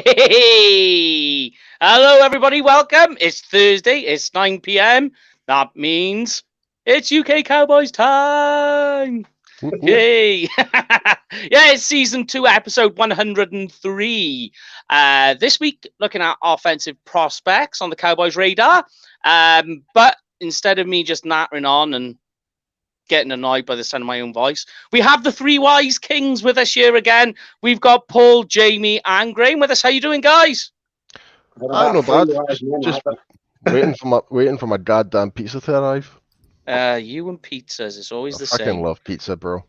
Hey! Hello, everybody. Welcome. It's Thursday. It's 9 p.m. That means it's UK Cowboys time. Yay! Yeah, it's season 2, episode 103. This week, looking at offensive prospects on the Cowboys radar. But instead of me just nattering on and getting annoyed by the sound of my own voice, we have the three wise kings with us here again. We've got Paul, Jamie, and Graham with us. How you doing, guys? I know, bad. Just waiting for my goddamn pizza to arrive. You and pizzas, it's always the I fucking same. love pizza, bro.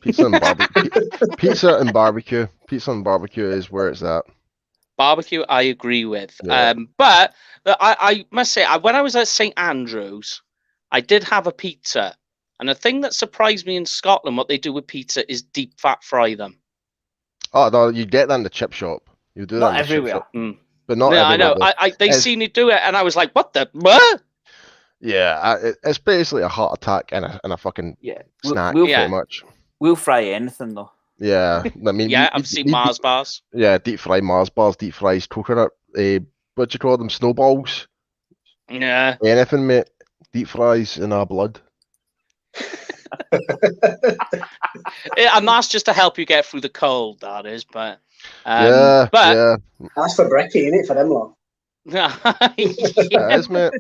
Pizza and barbecue. Pizza and barbecue. Pizza and barbecue is where it's at. Barbecue, I agree with. Yeah. But I must say, when I was at St. Andrews, I did have a pizza. And the thing that surprised me in Scotland, what they do with pizza is deep fat fry them. Oh, no, you get that in the chip shop. You do that Not in the everywhere. chip shop. But not Yeah, everywhere. I know. They seen me do it, and I was like, what the? What? Yeah, it's basically a heart attack and a fucking snack, pretty much. We'll fry anything, though. Yeah, I mean, yeah, I've seen Mars bars. Yeah, deep fry Mars bars, deep fries, coconut, what you call them, snowballs. Yeah. Anything, mate. Deep fries in our blood. And that's just to help you get through the cold, that is. But yeah. That's for brekkie, isn't it, for them lot? That is, mate.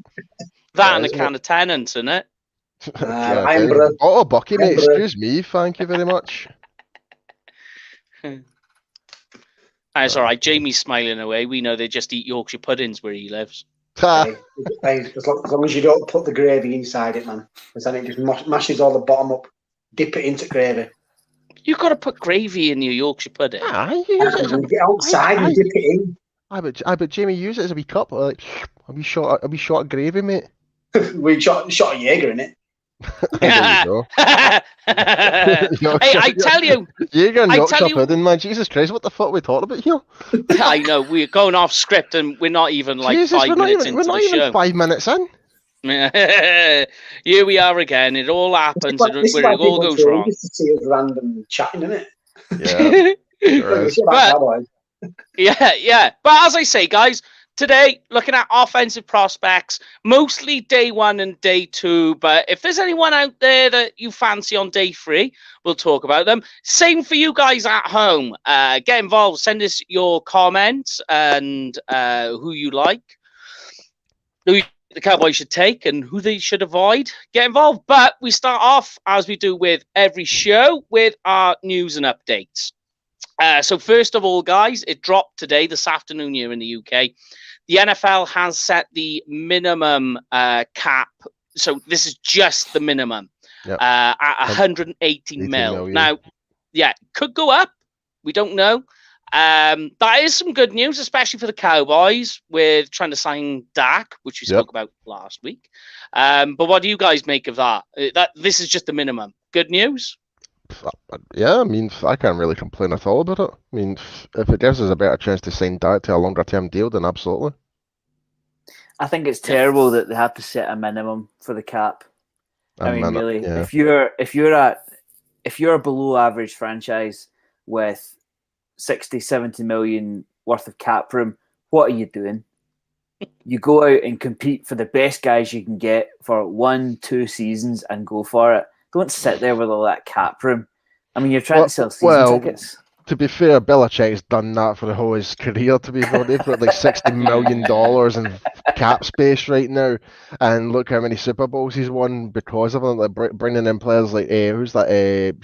That and a can of Tennants, isn't it? Oh, Bucky, mate. Excuse me. Thank you very much. It's all right. Jamie's smiling away. We know they just eat Yorkshire puddings where he lives. Hey, as long as you don't put the gravy inside it, man, because then it just mashes all the bottom up. Dip it into gravy. You've got to put gravy in your Yorkshire pudding. Get outside and dip it in. But Jamie, use it as a wee cup. Like, I'll be short of gravy, mate. We shot a Jaeger in it. There you go. Hey, I tell you, Jaeger and Yorkshire pudding, man. Jesus Christ, what the fuck are we talking about here? I know, we're going off script and we're not even like Jesus, 5 minutes into the show. We're not even 5 minutes in. Here we are again. It all happens where it all goes wrong. Just to see us random chatting, isn't it? Yeah. Yeah. But as I say, guys, today looking at offensive prospects, mostly day 1 and day 2. But if there's anyone out there that you fancy on day 3, we'll talk about them. Same for you guys at home. Get involved. Send us your comments and who you like. The Cowboys should take and who they should avoid. Get involved. But we start off, as we do with every show, with our news and updates. So first of all, guys, it dropped today, this afternoon here in the UK. The NFL has set the minimum cap. So this is just the minimum at 180 mil. Now, yeah, could go up. We don't know. That is some good news, especially for the Cowboys with trying to sign Dak, which we spoke about last week. But what do you guys make of that? This is just the minimum. Good news? Yeah, I mean, I can't really complain at all about it. I mean, if it gives us a better chance to sign Dak to a longer term deal, then absolutely. I think it's terrible that they have to set a minimum for the cap. Really, if you're a below average franchise with 60-70 million worth of cap room, what are you doing? You go out and compete for the best guys you can get for 1-2 seasons and go for it. Don't sit there with all that cap room. I mean, you're trying to sell season tickets. To be fair, Belichick's done that for the whole of his career, to be fair. They've got like $60 million in cap space right now. And look how many Super Bowls he's won because of it. Like bringing in players like, who's that?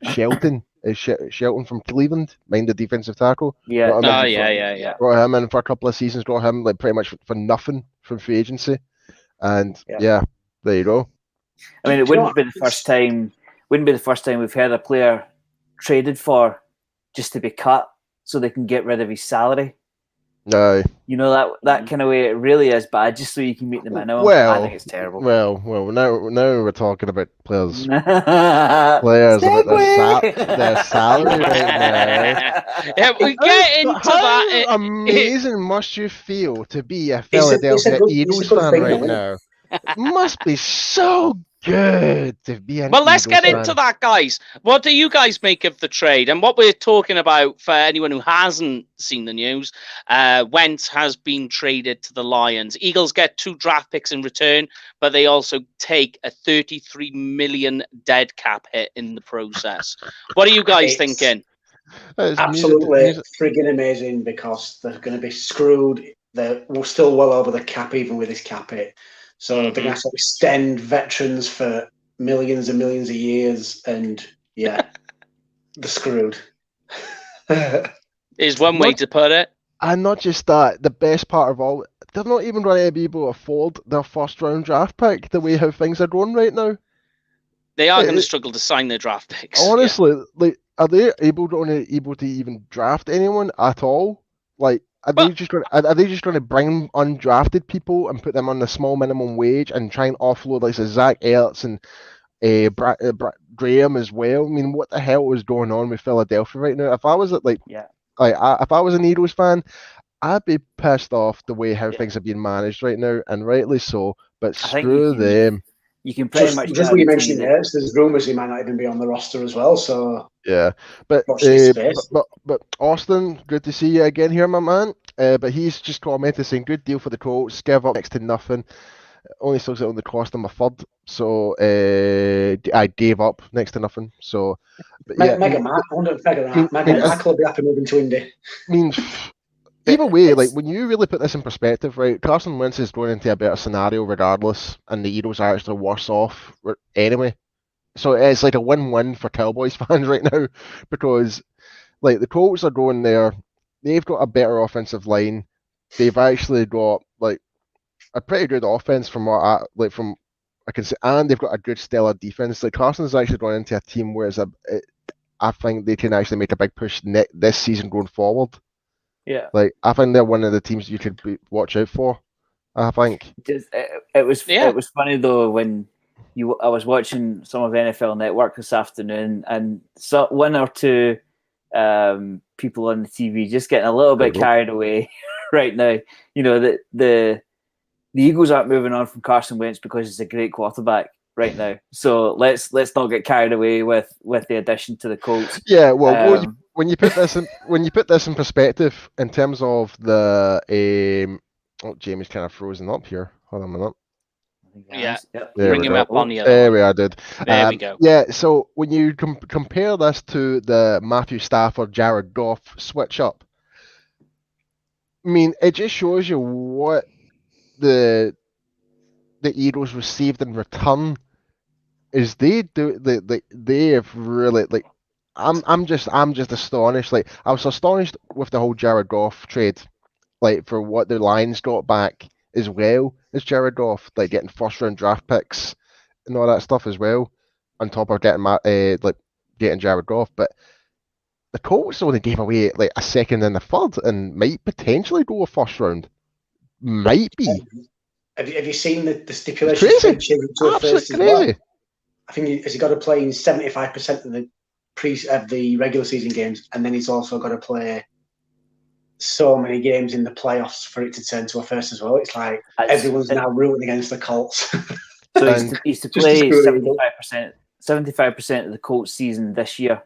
Shelton. Shelton from Cleveland, mind the defensive tackle. Yeah. Yeah. Brought him in for a couple of seasons, got him like pretty much for nothing from free agency. And there you go. I mean, it wouldn't be the first time we've heard a player traded for just to be cut so they can get rid of his salary. No. You know, that kind of way it really is bad, just so you can meet the minimum. I think it's terrible. Well, now we're talking about players about their salary right now. Yeah, we get into that. How amazing must you feel to be a Philadelphia Eagles fan right now? It must be so good to be an Well, let's Eagles get into fan. that, guys. What do you guys make of the trade? And what we're talking about, for anyone who hasn't seen the news, Wentz has been traded to the Lions. Eagles get 2 draft picks in return, but they also take a $33 million dead cap hit in the process. What are you guys thinking? Absolutely frigging amazing, because they're going to be screwed. They're still well over the cap, even with this cap hit. So they're going to have to extend veterans for millions and millions of years, and yeah, they're screwed. Is one way to put it. And not just that, the best part of all, they're not even going to be able to afford their first round draft pick the way how things are going right now. They are going to struggle to sign their draft picks. Honestly, like, are they able to even draft anyone at all? Like, are they just going to bring undrafted people and put them on the small minimum wage and try and offload like Zach Ertz and Graham as well? I mean, what the hell is going on with Philadelphia right now? If I was if I was an Eagles fan, I'd be pissed off the way how things are being managed right now, and rightly so. But screw them. You can pretty much just when you mentioned Ertz, there's rumours he might not even be on the roster as well. So yeah, but Austin, good to see you again here, my man. But he's just commented saying good deal for the Colts, give up next to nothing. Only still it only cost them a third, so I gave up next to nothing. So, but yeah, Mega Mac, I wonder if Mega Mac will be happy moving to Indy. I mean, either way, like when you really put this in perspective, right? Carson Wentz is going into a better scenario regardless, and the Eagles are actually worse off anyway. So it's like a win-win for Cowboys fans right now, because like the Colts are going there, they've got a better offensive line. They've actually got like a pretty good offense from what I can say, and they've got a good stellar defense. Like Carson's actually going into a team where I think they can actually make a big push this season going forward. Yeah, like I think they're one of the teams you could watch out for. I think it was funny though when I was watching some of NFL Network this afternoon, and saw one or two people on the TV just getting a little bit carried away right now. You know that the Eagles aren't moving on from Carson Wentz because he's a great quarterback right now. So let's not get carried away with the addition to the Colts. Yeah, well, when you put this in perspective in terms of the Jamie's kind of frozen up here. Hold on a minute. Yeah, bring him up on the other. There I did. There we go. Yeah, so when you compare this to the Matthew Stafford, Jared Goff switch up, I mean, it just shows you what the Eagles received in return. Is they have really like. I'm just astonished. Like I was astonished with the whole Jared Goff trade, like for what the Lions got back as well as Jared Goff, like getting first round draft picks and all that stuff as well, on top of getting getting Jared Goff. But the Colts only gave away like a second and a third, and might potentially go a first round. Might be. Have you seen the stipulations? Crazy. Absolutely crazy. I think he got to play in 75% of the regular season games, and then he's also got to play so many games in the playoffs for it to turn to a first as well. It's like everyone's now rooting against the Colts. So he's to play 75% of the Colts season this year.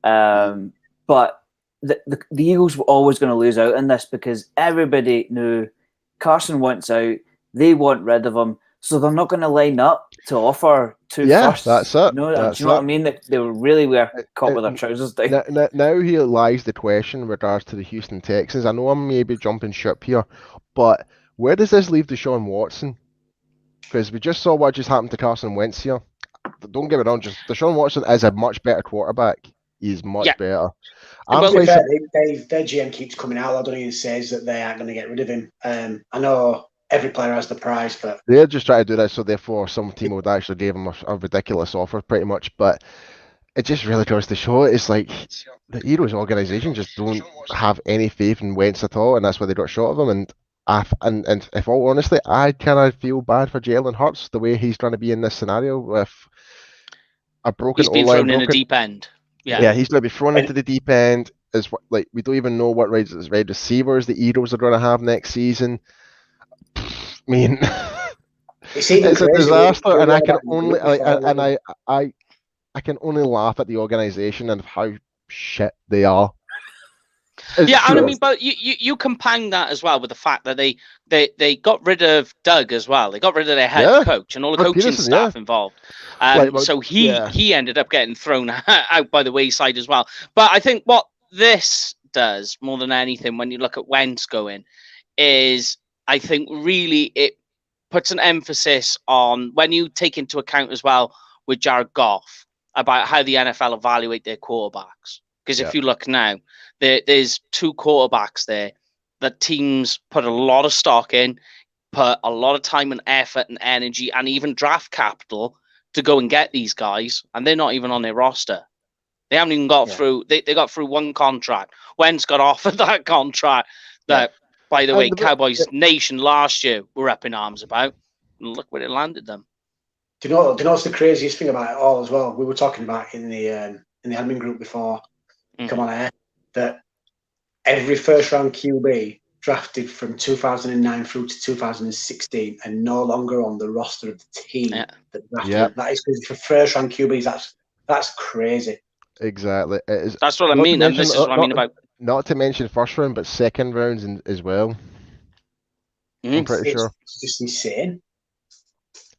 But the Eagles were always going to lose out in this because everybody knew Carson wants out. They want rid of him. So they're not going to line up to offer two firsts. That's it. Do you know what I mean? They were caught with their trousers down. Now here lies the question in regards to the Houston Texans. I know I'm maybe jumping ship here, but where does this leave Deshaun Watson? Because we just saw what just happened to Carson Wentz here. Don't get me wrong, just Deshaun Watson is a much better quarterback. He's much better. Their GM keeps coming out. I don't even says that they aren't going to get rid of him. I know every player has the prize, but they're just trying to do that so therefore some team would actually give him a ridiculous offer, pretty much. But it just really goes to show it's like the Eagles organization just don't have any faith in Wentz at all, and that's why they got shot of him. And if all honestly, I kind of feel bad for Jalen Hurts the way he's trying to be in this scenario with a broken. He's been thrown in the deep end. Yeah, he's going to be thrown into the deep end. Like we don't even know what wide receivers the Eagles are going to have next season. I mean, It's a disaster, and I can only I can only laugh at the organization and how shit they are. And I mean, but you compound that as well with the fact that they got rid of Doug as well. They got rid of their head coach and all the coaching staff involved. So he ended up getting thrown out by the wayside as well. But I think what this does more than anything, when you look at Wentz going, is I think really it puts an emphasis on, when you take into account as well with Jared Goff, about how the NFL evaluate their quarterbacks. Because if you look now, there's two quarterbacks there that teams put a lot of stock in, put a lot of time and effort and energy and even draft capital to go and get these guys, and they're not even on their roster. They haven't even got through. They got through one contract. Wentz got offered that contract that, by the way, Cowboys Nation last year were up in arms about. And look where it landed them. Do you know what's the craziest thing about it all as well? We were talking about in the admin group before come on air, that every first round QB drafted from 2009 through to 2016 and no longer on the roster of the team that drafted. That is crazy. For first round QBs, that's crazy. Exactly. That's what I mean, and this is what I mean about. Not to mention first round, but second rounds as well. I'm pretty sure. It's just insane.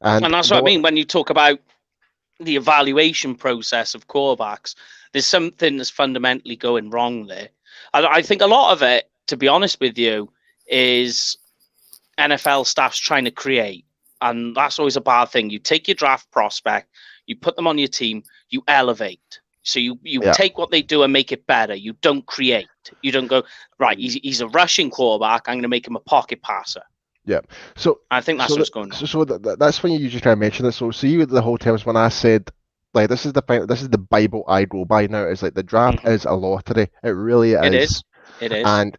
And that's what I mean when you talk about the evaluation process of quarterbacks. There's something that's fundamentally going wrong there. I think a lot of it, to be honest with you, is NFL staff's trying to create. And that's always a bad thing. You take your draft prospect, you put them on your team, you elevate. So you take what they do and make it better. You don't create. You don't go, right, he's a rushing quarterback, I'm going to make him a pocket passer. Yeah. So I think that's what's going on. So that's when you just kind of mentioned it. So see, the whole times when I said, like, this is the Bible I go by now. It's like the draft is a lottery. It really is. It is. And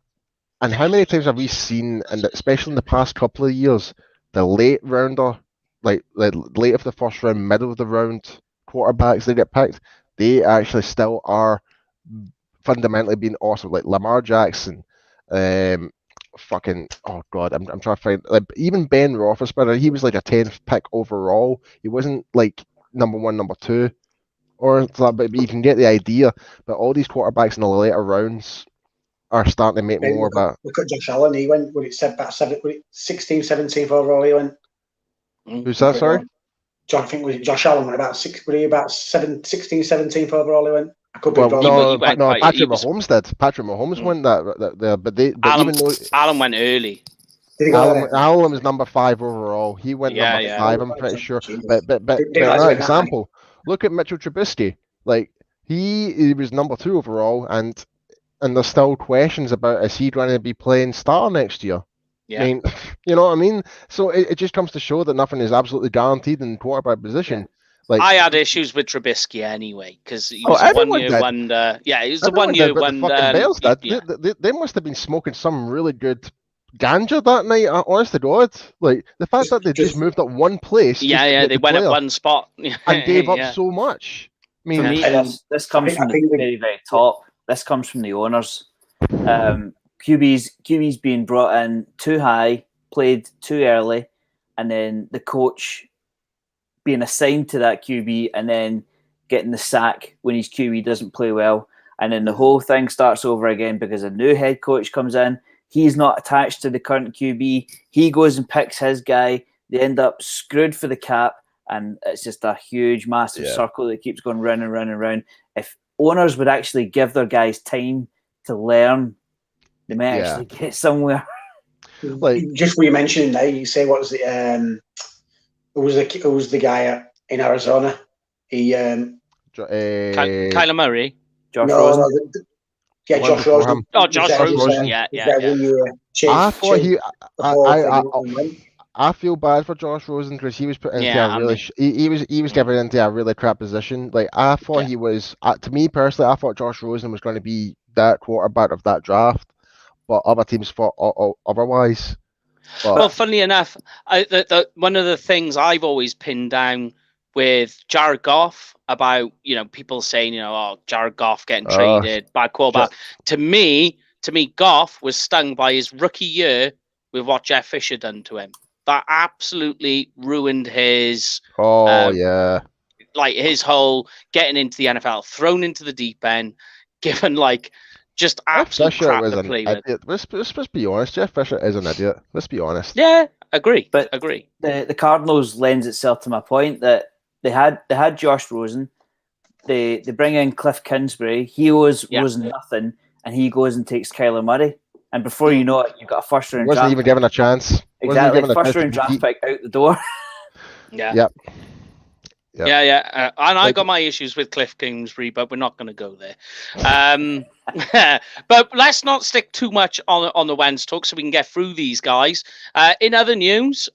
how many times have we seen, and especially in the past couple of years, the late rounder, like late of the first round, middle of the round quarterbacks that get picked, they actually still are fundamentally being awesome. Like Lamar Jackson, I'm trying to find, like, even Ben Roethlisberger, he was like a 10th pick overall. He wasn't like number 1, number 2, or but you can get the idea. But all these quarterbacks in the later rounds are starting to make more of a. Look at Josh Allen. He went, 16th, 17th overall. He went. Who's that? Sorry. I think was it Josh Allen went about 16th, 17th overall. He went. I could be wrong. No, Patrick Mahomes did. Patrick Mahomes won that, but Allen went early. Allen was number 5 overall. He went number 5. I'm pretty sure. But for example, look at Mitchell Trubisky. Like he was number 2 overall, and there's still questions about, is he going to be playing star next year? Yeah. I mean, you know what I mean? So it just comes to show that nothing is absolutely guaranteed in the quarterback position. Yeah. Like, I had issues with Trubisky anyway, because he was a 1-year wonder. Yeah, he was a 1-year wonder. They must have been smoking some really good ganja that night. Honest to God, like the fact that they just moved up one place. Yeah, they went at one spot and gave up so much. I mean, for me, this comes from the very, very top. This comes from the owners. QBs being brought in too high, played too early, and then the coach being assigned to that QB and then getting the sack when his QB doesn't play well. And then the whole thing starts over again because a new head coach comes in. He's not attached to the current QB. He goes and picks his guy. They end up screwed for the cap. And it's just a huge, massive circle that keeps going round and round and round. If owners would actually give their guys time to learn, they may actually get somewhere. Like, just what you mentioned there, you say, what was the who was the guy in Arizona? He Kyler Murray. Josh Rosen. Josh Rosen. Oh, Josh Rosen. Yeah. I feel bad for Josh Rosen because he was put into a really he was given into a really crap position. Like I thought he was. To me personally, I thought Josh Rosen was going to be that quarterback of that draft, but other teams thought otherwise. Well, funnily enough, one of the things I've always pinned down with Jared Goff about, people saying, Jared Goff getting traded, bad quarterback. To me, Goff was stung by his rookie year with what Jeff Fisher done to him. that absolutely ruined his. Yeah. Like his whole getting into the NFL, thrown into the deep end, given like just absolute crap to play with. Let's be honest. Jeff Fisher is an idiot. Let's be honest. Yeah, agree. But agree. The Cardinals lends itself to my point that they had Josh Rosen. They bring in Cliff Kingsbury. He was nothing, and he goes and takes Kyler Murray. And before you know it, you've got a first round. Wasn't even given a chance. Exactly, first round draft pick out the door. Yeah. Yep. Yeah. And I got my issues with Cliff Kingsbury, but we're not going to go there. But let's not stick too much on the Wens talk, so we can get through these guys. In other news,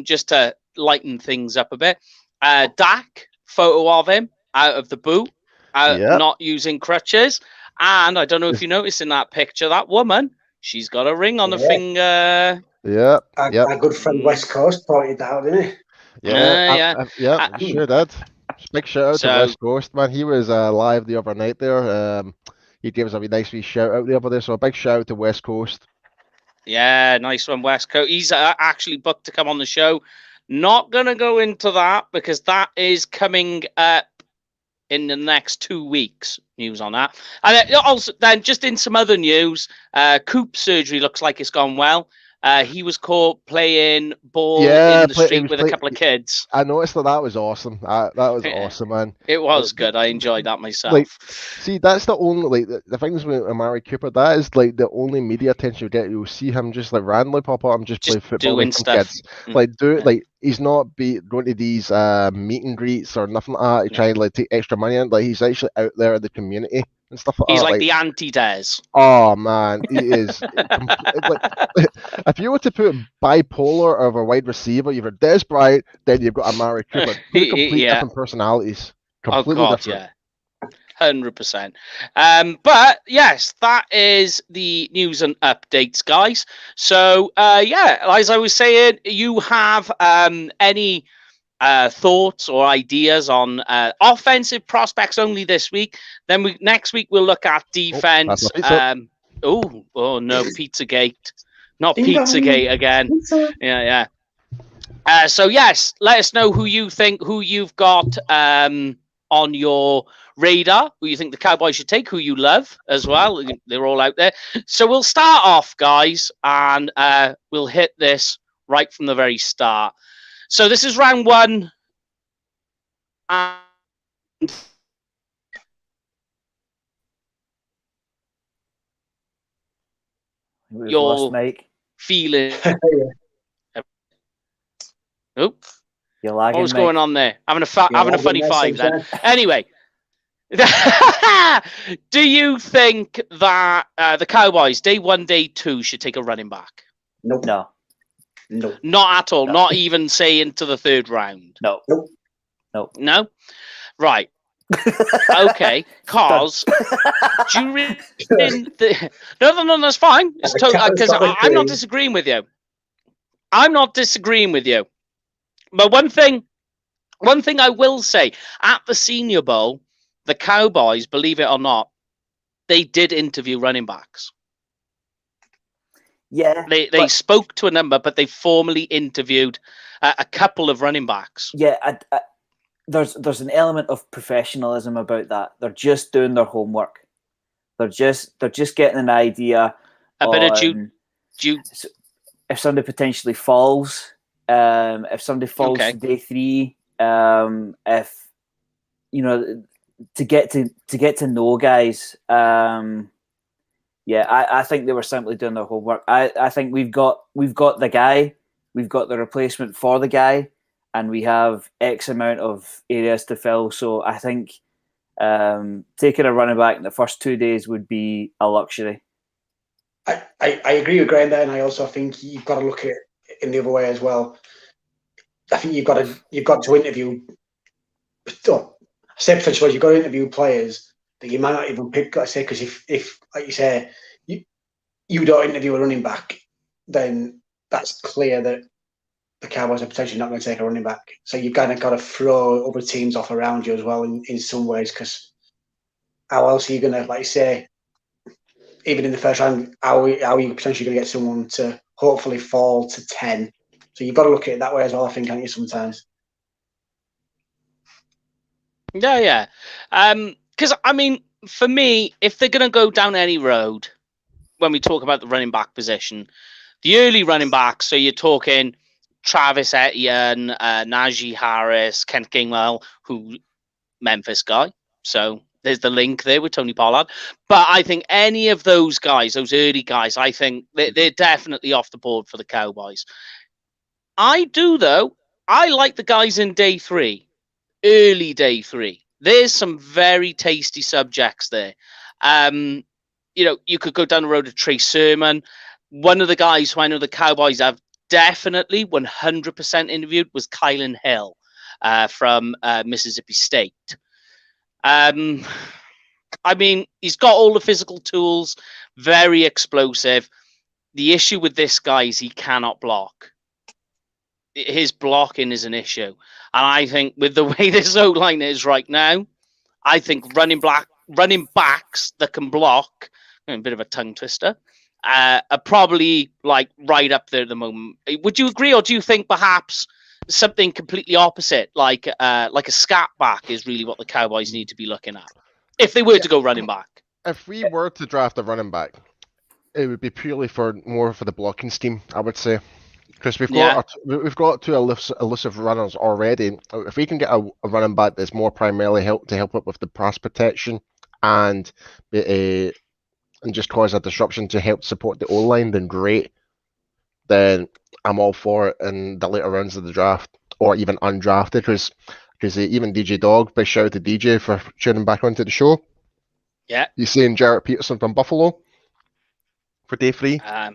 just to lighten things up a bit, Dak, photo of him out of the boot, not using crutches, and I don't know if you noticed in that picture, that woman, she's got a ring on her finger. Yeah. Our good friend West Coast pointed that out, didn't he? Yeah, sure did. Big shout out to West Coast, man. He was live the other night there. He gave us a nice wee shout out the other day, so a big shout out to West Coast. Yeah, nice one, West Coast. He's actually booked to come on the show. Not going to go into that because that is coming up in the next 2 weeks. News on that. And also, then just in some other news, Coop's surgery looks like it's gone well. He was caught playing ball in the street with a couple of kids. I noticed that was awesome. That was awesome, man. It was good. I enjoyed that myself. Like, see, that's the only the things with Amari Cooper. That is like the only media attention you get. You'll see him just like randomly pop up and just play football doing with some stuff. kids. Like he's not going to these meet and greets or nothing like that. Trying to like take extra money in. Like he's actually out there in the community and stuff like that. He's like the anti-Des. Oh man, he is. If you were to put bipolar of a wide receiver, you've got Des Bryant, then you've got Amari Cooper. Two completely different personalities. Completely different. 100%. But yes, that is the news and updates, guys. So as I was saying, you have any thoughts or ideas on offensive prospects only this week? Then next week we'll look at defense. Oh no, Pizzagate. Not Pizzagate again. Yeah. So yes, let us know who you've got on your radar, who you think the Cowboys should take, who you love as well. They're all out there. So we'll start off, guys, and we'll hit this right from the very start. So this is round one. And your feeling. Oh, you're lagging. What was going on there? Having a funny five then. Anyway, do you think that the Cowboys day 1, day 2 should take a running back? Nope. No. Not at all. No. Not even say into the third round. No. No. Right. Okay, cause do you really no, that's fine. It's because I'm not disagreeing with you. But one thing I will say, at the Senior Bowl, the Cowboys, believe it or not, they did interview running backs. Yeah, they spoke to a number, but they formally interviewed a couple of running backs. Yeah, there's an element of professionalism about that. They're just doing their homework. They're just getting an idea. A bit of due. If somebody potentially falls, if somebody falls to day 3, if to get to know guys. I think they were simply doing their homework. I think we've got the guy, we've got the replacement for the guy, and we have X amount of areas to fill. So I think taking a running back in the first 2 days would be a luxury. I agree with Graham there, and I also think you've got to look at it in the other way as well. I think you've got to interview. Say potentially, you've got to interview players that you might not even pick. Let's say, because if like you say, you don't interview a running back, then that's clear that the Cowboys are potentially not going to take a running back. So you've kind of got to throw other teams off around you as well in some ways, because how else are you going to, like you say, even in the first round, how are you potentially going to get someone to hopefully fall to 10 So you've got to look at it that way as well, I think, can't you, sometimes? Yeah. Because, I mean, for me, if they're going to go down any road, when we talk about the running back position, the early running backs, so you're talking Travis Etienne, Najee Harris, Kent Gainwell, who Memphis guy. So there's the link there with Tony Pollard. But I think any of those guys, those early guys, I think they're definitely off the board for the Cowboys. I do, though. I like the guys in day 3, early day 3. There's some very tasty subjects there. You could go down the road of Trey Sermon. One of the guys who I know the Cowboys have definitely 100% interviewed was Kylan Hill from Mississippi State. I mean, he's got all the physical tools, very explosive. The issue with this guy is he cannot block. His blocking is an issue. And I think with the way this O-line is right now, I think running backs that can block, a bit of a tongue twister, are probably like right up there at the moment. Would you agree, or do you think perhaps something completely opposite, like a scat back, is really what the Cowboys need to be looking at if they were to go running back? If we were to draft a running back, it would be purely more for the blocking scheme, I would say, because we've got two elusive runners already. If we can get a running back that's more primarily to help up with the pass protection and just cause a disruption to help support the O-line, then great. Then I'm all for it in the later rounds of the draft, or even undrafted, because even DJ Dog, big shout out to DJ for tuning back onto the show. Yeah. You saying Jarrett Peterson from Buffalo for day 3? I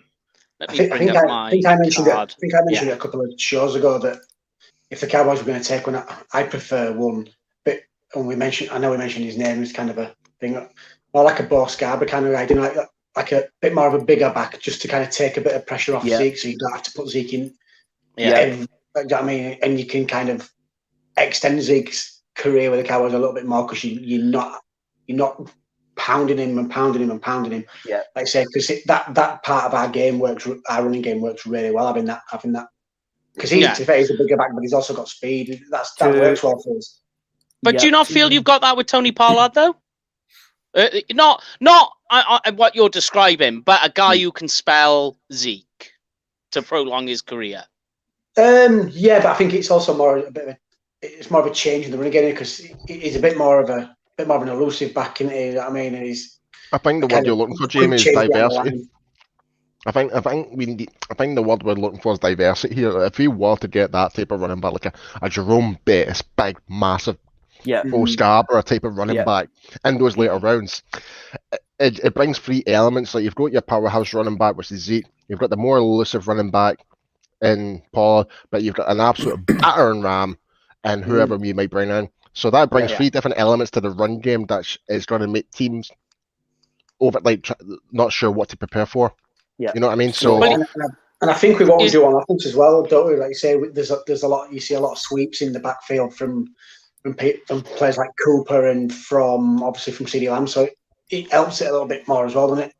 think I mentioned it a couple of shows ago that if the Cowboys were going to take one, I prefer one. But I know we mentioned his name is kind of a thing, more like a Bo Scarborough kind of guy, like a bit more of a bigger back, just to kind of take a bit of pressure off Zeke, so you don't have to put Zeke in. Yeah, you know what I mean, and you can kind of extend Zeke's career with the Cowboys a little bit more because you're not pounding him. Yeah, like I say, because that part of our game works. Our running game works really well. Having that, because he's a bigger back, but he's also got speed. That works well for us. But do you not feel you've got that with Tony Pollard though? Not what you're describing, but a guy who can spell Zeke to prolong his career. Yeah, but I think it's also more of a change in the running game because he's a bit more of an elusive back, in it. I mean, I think the word you're looking for, Jamie, is diversity. I think the word we're looking for is diversity here. If we were to get that type of running back, like a Jerome Bettis, big, massive, Bo Scarborough type of running back in those later rounds, it brings 3 elements. Like you've got your powerhouse running back, which is Zeke. You've got the more elusive running back in Pollard, but you've got an absolute battering ram and whoever we might bring in. So that brings 3 different elements to the run game that is going to make teams not sure what to prepare for. Yeah, you know what I mean. So, and I think we want to do on offense as well, don't we? Like you say, there's a lot. You see a lot of sweeps in the backfield from players like Cooper and obviously from CeeDee Lamb. So it helps it a little bit more as well, doesn't it?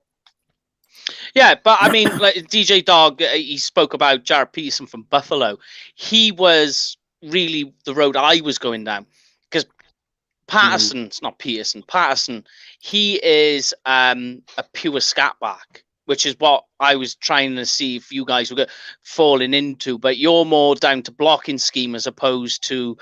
Yeah, but I mean, like DJ Dog, he spoke about Jarrett Peterson from Buffalo. He was really the road I was going down because Patterson, he is a pure scat back, which is what I was trying to see if you guys were falling into. But you're more down to blocking scheme as opposed to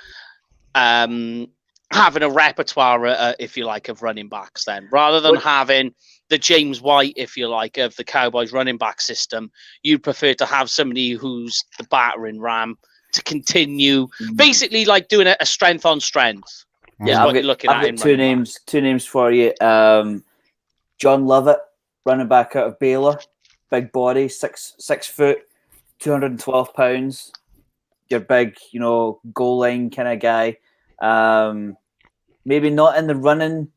having a repertoire, if you like, of running backs then, rather than having the James White, if you like, of the Cowboys running back system. You'd prefer to have somebody who's the battering ram to continue, basically like doing a strength on strength. Yeah, I've got two names for you. John Lovett, running back out of Baylor, big body, 6 foot, 212 pounds. Your big, goal line kind of guy. Maybe not in the running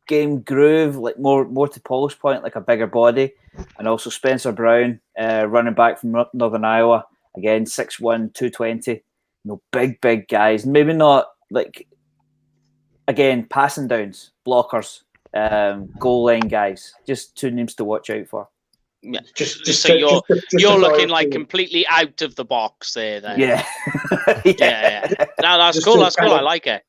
game groove, like more to Paul's point, like a bigger body. And also Spencer Brown, running back from Northern Iowa, again 6'1", 220. Big guys. Maybe not like, again, passing downs, blockers, goal line guys. Just 2 names to watch out for. Yeah. Just so you're looking like opinion. Completely out of the box there. Then. Yeah. Yeah. No, that's Just cool. to That's cool. kind I of- like it.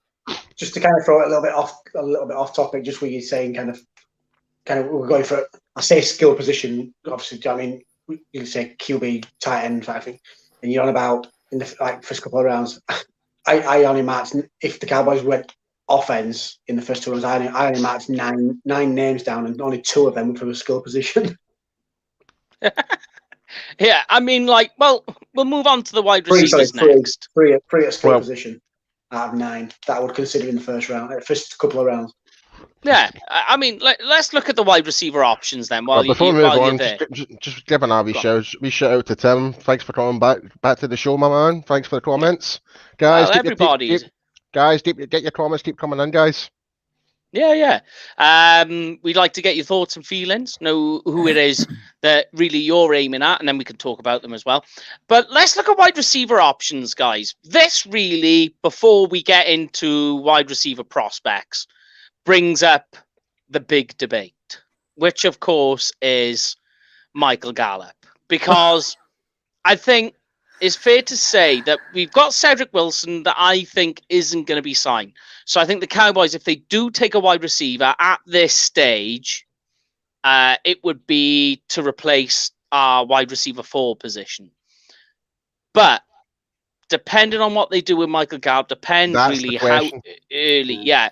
Just to kind of throw it a little bit off topic, just where you're saying kind of we're going for, I say skill position, obviously. I mean, you can say QB, tight end, I think, and you're on about in the first couple of rounds. I only marked, if the Cowboys went offense in the first 2 rounds, I only marked nine names down, and only 2 of them were from a skill position. Yeah, I mean, we'll move on to the wide receivers next. Three at skill position out of 9 that I would consider in the first couple of rounds. Yeah, I mean, let's look at the wide receiver options then. Before we move on, just give an wee shout out to Tim. Thanks for coming back to the show, my man. Thanks for the comments, guys. Well, everybody, get your comments. Keep coming in, guys. Yeah. We'd like to get your thoughts and feelings, know who it is that really you're aiming at, and then we can talk about them as well. But let's look at wide receiver options, guys. This really, before we get into wide receiver prospects, brings up the big debate, which of course is Michael Gallup, because I think it's fair to say that we've got Cedric Wilson that I think isn't going to be signed. So I think the Cowboys, if they do take a wide receiver at this stage, it would be to replace our wide receiver 4 position. But depending on what they do with Michael Gallup, depends really how early. Yeah.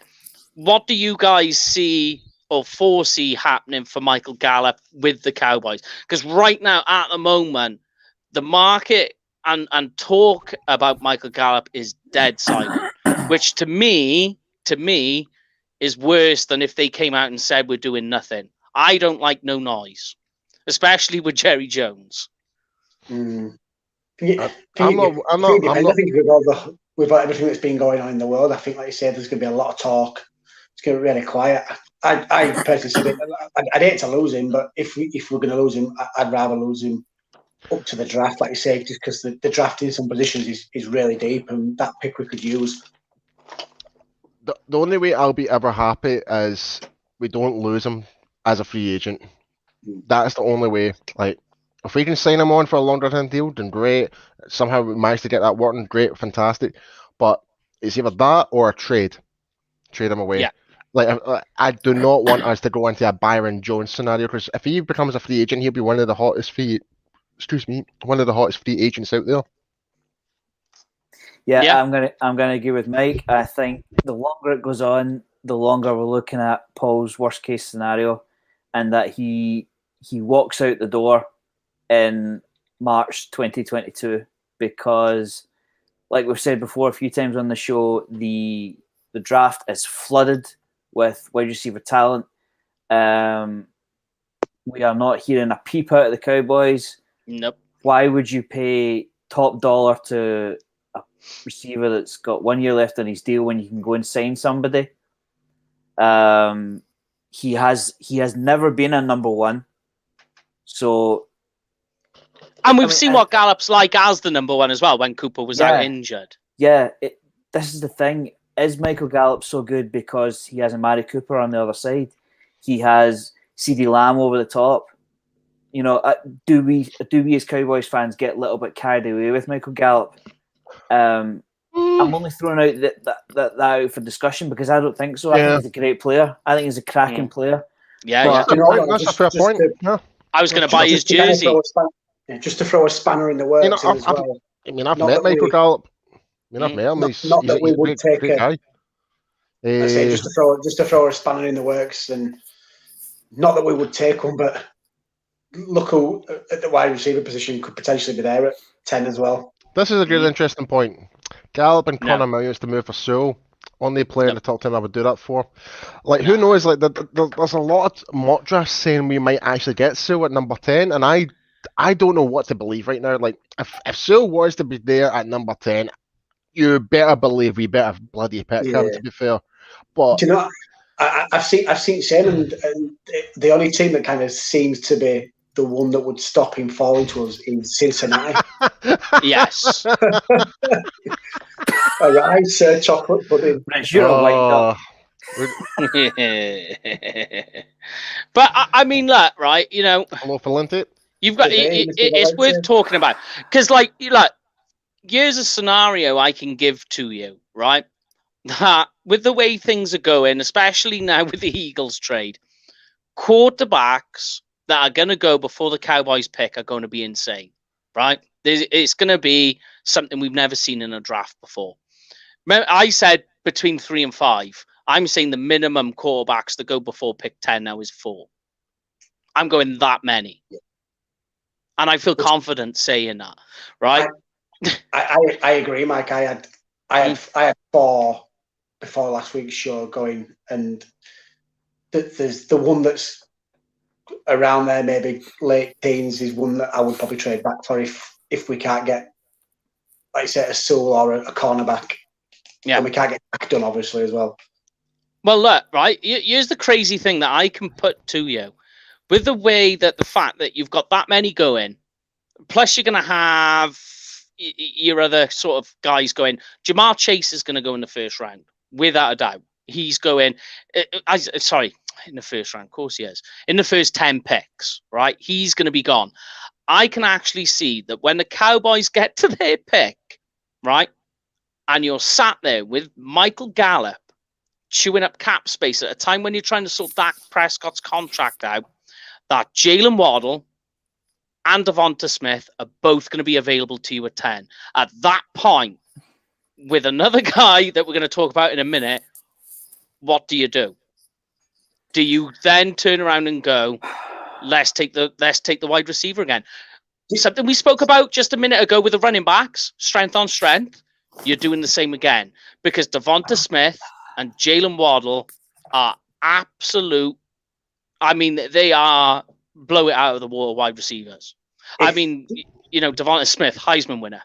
What do you guys see or foresee happening for Michael Gallup with the Cowboys? Because right now, at the moment, the market and talk about Michael Gallup is dead silent, which to me is worse than if they came out and said we're doing nothing. I don't like no noise, especially with Jerry Jones. I think with everything that's been going on in the world, I think, like you said, there's going to be a lot of talk. It's going to be really quiet. I personally said it. I'd hate to lose him, but if we're going to lose him, I'd rather lose him up to the draft, like you say, just because the draft in some positions is really deep, and that pick we could use. The only way I'll be ever happy is we don't lose him as a free agent. That's the only way. Like, if we can sign him on for a longer term deal, then great. Somehow we managed to get that working, great, fantastic. But it's either that or a trade. Trade him away. Yeah. Like, I do not want us to go into a Byron Jones scenario, because if he becomes a free agent, he'll be one of the hottest free agents out there. Yeah. I'm gonna agree with Mike. I think the longer it goes on, the longer we're looking at Paul's worst case scenario, and that he walks out the door in March 2022, because, like we've said before a few times on the show, the draft is flooded with wide receiver talent. We are not hearing a peep out of the Cowboys. Nope. Why would you pay top dollar to a receiver that's got 1 year left on his deal when you can go and sign somebody? He has never been a number 1. So, and we've seen what Gallup's like as the number 1 as well when Cooper was out injured. Yeah, this is the thing. Is Michael Gallup so good because he has Amari Cooper on the other side? He has CeeDee Lamb over the top. You know, do we as Cowboys fans get a little bit carried away with Michael Gallup? I'm only throwing out that out for discussion, because I don't think so. I think he's a great player. I think he's a cracking player. Yeah, that's a fair point. I was going to buy his jersey. Just to throw a spanner in the works as well. I mean, I've met Michael Gallup. I've met him. He's a great guy. I say just to throw a spanner in the works, and not that we would take one, but look who at the wide receiver position could potentially be there at 10 as well. This is a good, interesting point. Gallup and Connor Millions to move for Sewell. Only player in the top 10 I would do that for. Like, who knows? Like, there's a lot of mock drafts saying we might actually get Sewell at number 10, and I don't know what to believe right now. Like, if Sewell was to be there at number 10, you better believe we better bloody pick him, to be fair. But do you know, I've seen Shane, and the only team that kind of seems to be the one that would stop him falling to us in Cincinnati. Yes. All right, chocolate pudding. You're a white dog. But I mean, look, right? You know, hello, Valente. You've got it's worth talking about because, like, here's a scenario I can give to you, right? That with the way things are going, especially now with the Eagles trade, quarterbacks that are going to go before the Cowboys pick are going to be insane, right? It's going to be something we've never seen in a draft before. I said between 3 and 5. I'm saying the minimum quarterbacks that go before pick 10 now is 4. I'm going that many. And I feel confident saying that, right? I agree, Mike. I had 4 before last week's show going, and there's the one that's around there, maybe late teens, is one that I would probably trade back for if we can't get, like I say, a Sewell or a cornerback. Yeah, and we can't get back done, obviously, as well. Well, look, right. Here's the crazy thing that I can put to you. With the way that the fact that you've got that many going, plus you're going to have your other sort of guys going. Jamar Chase is going to go in the first round, without a doubt. He's going, in the first round, of course he is. In the first 10 picks, right? He's going to be gone. I can actually see that when the Cowboys get to their pick, right, and you're sat there with Michael Gallup chewing up cap space at a time when you're trying to sort Dak Prescott's contract out, that Jalen Waddle and Devonta Smith are both going to be available to you at 10. At that point, with another guy that we're going to talk about in a minute, what do you do? Do you then turn around and go, let's take the wide receiver again? Something we spoke about just a minute ago with the running backs, strength on strength. You're doing the same again because Devonta Smith and Jalen Waddle are absolute. I mean, they are blow it out of the water wide receivers. I mean, you know, Devonta Smith, Heisman winner.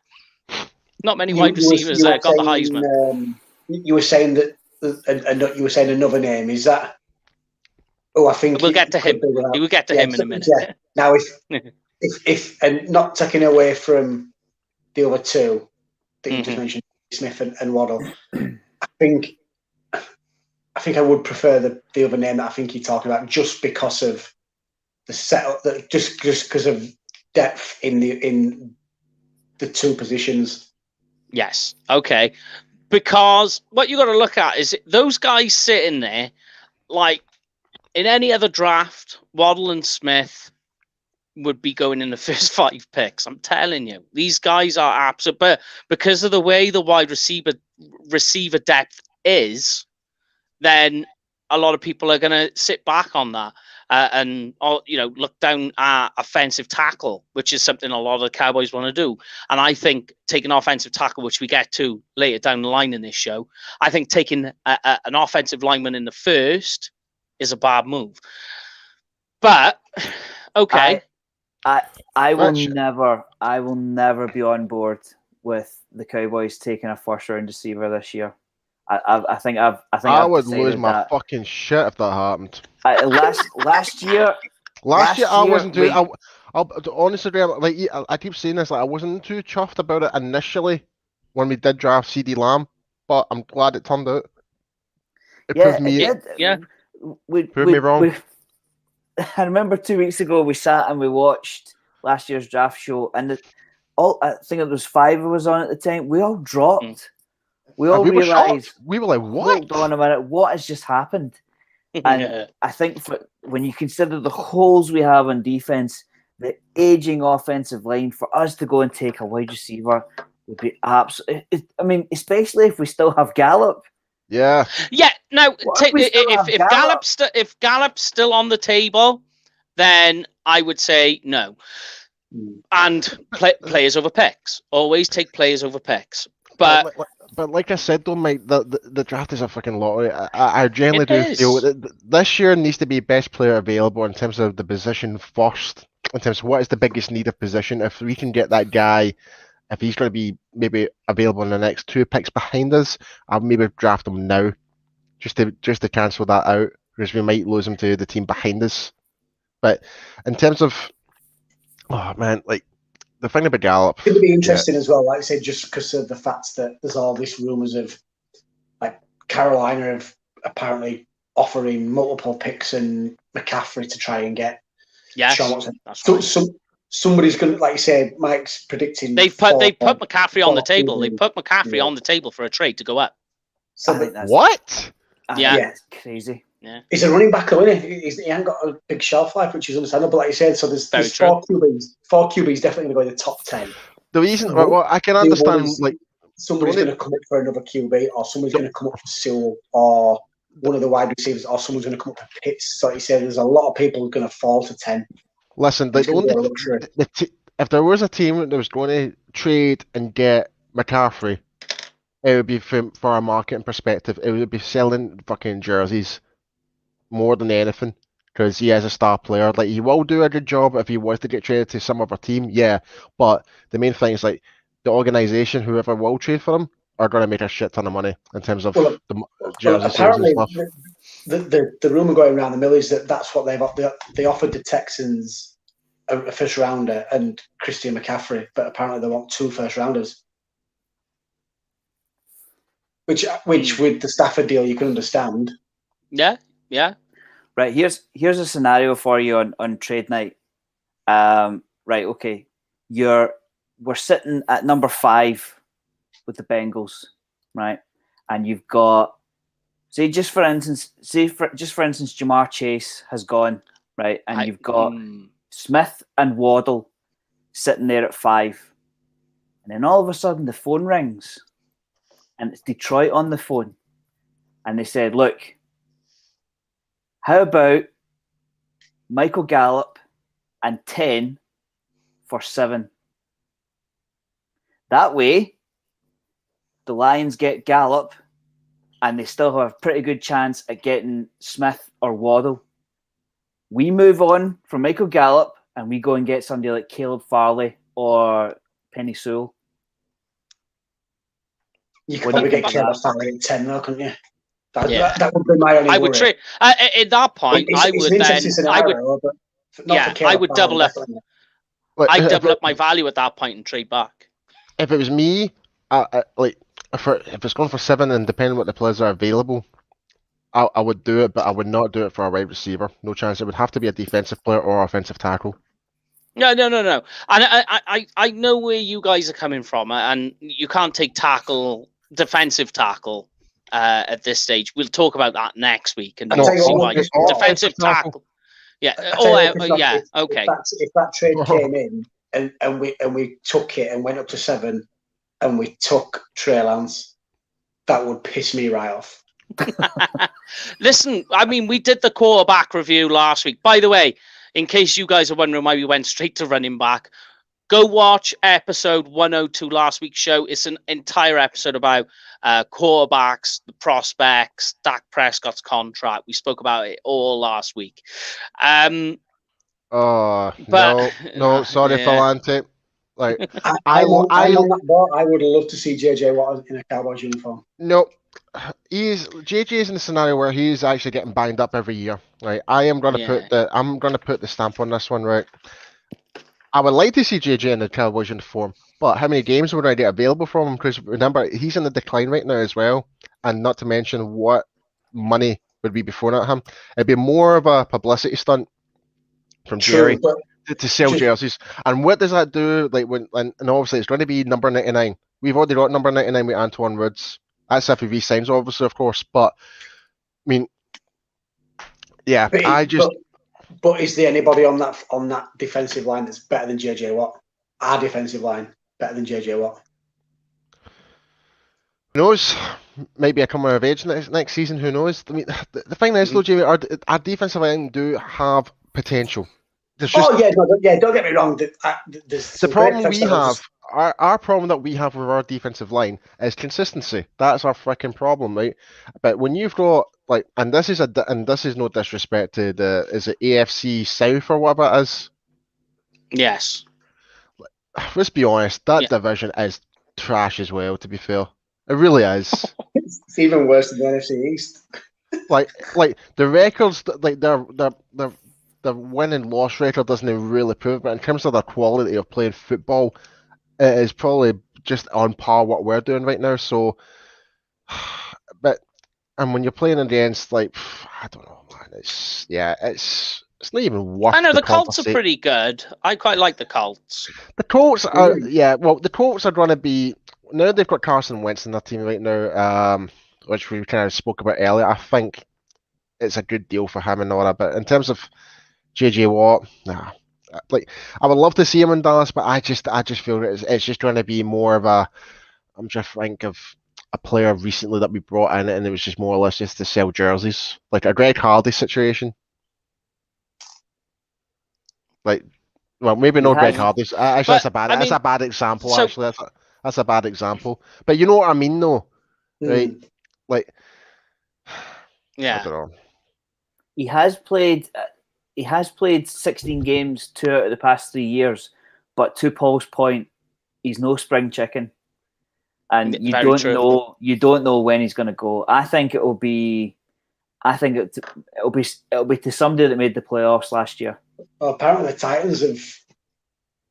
Not many wide receivers that got the Heisman. You were saying that, and you were saying another name. Is that? Oh, I think we'll get to him. We will get to him in a minute. Yeah. Now, if and not taking away from the other two that you just mentioned, Smith and Waddle, I think I would prefer the other name that I think you're talking about, just because of the setup, just because of depth in the two positions. Yes. Okay. Because what you got to look at is those guys sitting there, like in any other draft, Waddle and Smith would be going in the first 5 picks. I'm telling you, these guys are absolute. But because of the way the wide receiver depth is, then a lot of people are going to sit back on that and look down at offensive tackle, which is something a lot of the Cowboys want to do. And I think taking offensive tackle, which we get to later down the line in this show, I think taking an offensive lineman in the first is a bad move. But okay, I will never be on board with the Cowboys taking a first round receiver this year. I think I would lose my fucking shit if that happened. Last year I wasn't too. I'll honestly, like I keep saying this, like I wasn't too chuffed about it initially when we did draft CD Lamb, but I'm glad it turned out. It proved me. Proved me wrong. I remember 2 weeks ago we sat and we watched last year's draft show, and I think it was 5 of us on at the time. We all dropped. We all realised. We were like, "What? Hold on a minute! What has just happened?" And I think when you consider the holes we have on defense, the aging offensive line, for us to go and take a wide receiver would be absolutely. I mean, especially if we still have Gallup. Yeah. Yeah. Now, if Gallup's still on the table, then I would say no. And players over picks. Always take players over picks. But like I said, though, Mike, the draft is a fucking lottery. I generally do feel that this year needs to be best player available in terms of the position first, in terms of what is the biggest need of position. If we can get that guy, if he's going to be maybe available in the next 2 picks behind us, I'll maybe draft him now, just to cancel that out, because we might lose him to the team behind us. But in terms of, oh man, like, the thing about Gallup, it could be interesting as well, like I said, just because of the fact that there's all these rumours of, like, Carolina apparently offering multiple picks and McCaffrey to try and get Sean Watson. That's right. Somebody's going to, like you said, Mike's predicting. They put McCaffrey on the table. They put McCaffrey on the table for a trade to go up. So I think that's what? That's crazy. Yeah, he's a running back, though, isn't he? He ain't got a big shelf life, which is understandable, like you said. So there's four QBs. Four QBs definitely going to go in the top 10. The reason, well, I can understand, like somebody's going to come up for another QB, or somebody's going to come up for Sewell, or one of the wide receivers, or someone's going to come up for Pitts. So like you said, there's a lot of people going to fall to 10. Listen, if there was a team that was going to trade and get McCaffrey, it would be for a marketing perspective. It would be selling fucking jerseys more than anything, because he is a star player. Like, he will do a good job if he was to get traded to some other team, yeah. But the main thing is, like, the organization, whoever will trade for him, are going to make a shit ton of money in terms of the jersey sales and stuff. The rumor going around the mill is that's what they offered the Texans a first rounder and Christian McCaffrey, but apparently they want 2 first rounders. Which with the Stafford deal you can understand. Yeah. Right, here's a scenario for you on trade night. Right, okay. We're sitting at number 5 with the Bengals, right? And you've got, just for instance, Jamar Chase has gone, right? And you've got Smith and Waddle sitting there at 5. And then all of a sudden the phone rings and it's Detroit on the phone. And they said, look, how about Michael Gallup and 10 for 7? That way, the Lions get Gallup and they still have a pretty good chance at getting Smith or Waddle. We move on from Michael Gallup and we go and get somebody like Caleb Farley or Penny Sewell. You could probably get Caleb Farley at 10 though, couldn't you? That would be my only worry. I would trade at that point. I would double up. I'd double up my value at that point and trade back. If it was me, like if it's going for 7 and depending what the players are available, I would do it, but I would not do it for a wide receiver. No chance. It would have to be a defensive player or offensive tackle. No. And I know where you guys are coming from, and you can't take defensive tackle at this stage. We'll talk about that next week and see why defensive tackle. Yeah. Okay. If that trade came in and we took it and went up to 7 and we took Trey Lance, that would piss me right off. Listen, I mean, we did the quarterback review last week. By the way, in case you guys are wondering why we went straight to running back, go watch episode 102 last week's show. It's an entire episode about quarterbacks, the prospects, Dak Prescott's contract. We spoke about it all last week. No, sorry, Falante. Like, I would love to see JJ Watt in a Cowboys uniform. No, JJ's in a scenario where he's actually getting banged up every year. Right, I'm gonna put the stamp on this one. Right, I would like to see JJ in the Cowboys uniform, but how many games would I get available from him? Because remember, he's in the decline right now as well, and not to mention what money would be thrown at him. It'd be more of a publicity stunt from Jerry to sell jerseys. And what does that do? Like and obviously it's going to be number 99. We've already got number 99 with Antoine Woods. That's if he resigns, obviously, of course. But I mean, yeah, But is there anybody on that defensive line that's better than JJ Watt? Our defensive line better than JJ Watt? Who knows? Maybe a coming of age next season. Who knows? I mean, the thing is, though, Jamie, our defensive line do have potential. Don't get me wrong. The problem we have, our problem that we have with our defensive line is consistency. That's our freaking problem, right? But when you've got and this is no disrespect to is it AFC South or whatever it is? Yes. Let's be honest, that division is trash as well. To be fair, it really is. It's even worse than the NFC East. like the records, the win and loss record doesn't even really prove, but in terms of the quality of playing football, it is probably just on par what we're doing right now. So, but And when you're playing against, like, I don't know, man, it's not even worth I know the Colts are conversation. pretty good. I quite like the Colts. The Colts are, the Colts are going to be, now they've got Carson Wentz in their team right now, which we kind of spoke about earlier. I think it's a good deal for him and all that. But in terms of JJ Watt, nah. Like, I would love to see him in Dallas, but I just feel it's just going to be more of a. I'm just thinking of a player recently that we brought in, and it was just more or less just to sell jerseys, like a Greg Hardy situation. Like, well, maybe not Greg Hardy. Actually, that's a bad example. So, actually, that's a bad example. But you know what I mean, though, right? Like, yeah, I don't know. He has played 16 games 2 out of the past 3 years, but to Paul's point, he's no spring chicken, and you don't know when he's going to go. I think it'll be to somebody that made the playoffs last year. Well, apparently the Titans have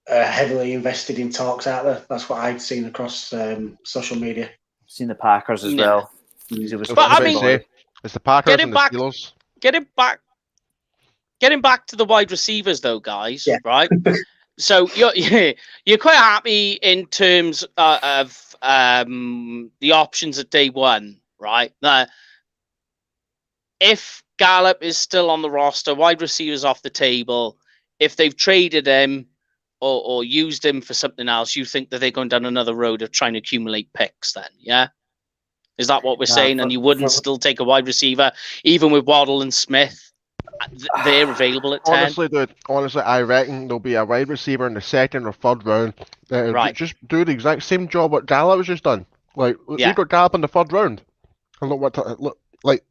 heavily invested in talks out there. That's what I'd seen across social media. Seen the Packers as well. But I mean, it's the Packers and the Steelers. Getting back to the wide receivers, though, guys, right? So you're quite happy in terms of the options at day one, right? Now, if Gallup is still on the roster, wide receivers off the table, if they've traded him or used him for something else, you think that they're going down another road of trying to accumulate picks then, yeah? Is that what we're saying? And you wouldn't still take a wide receiver, even with Waddle and Smith? They're available at 10. Honestly, I reckon there'll be a wide receiver in the second or third round. Right. Just do the exact same job what Gallup was just done. Like, you got Gallup in the third round. And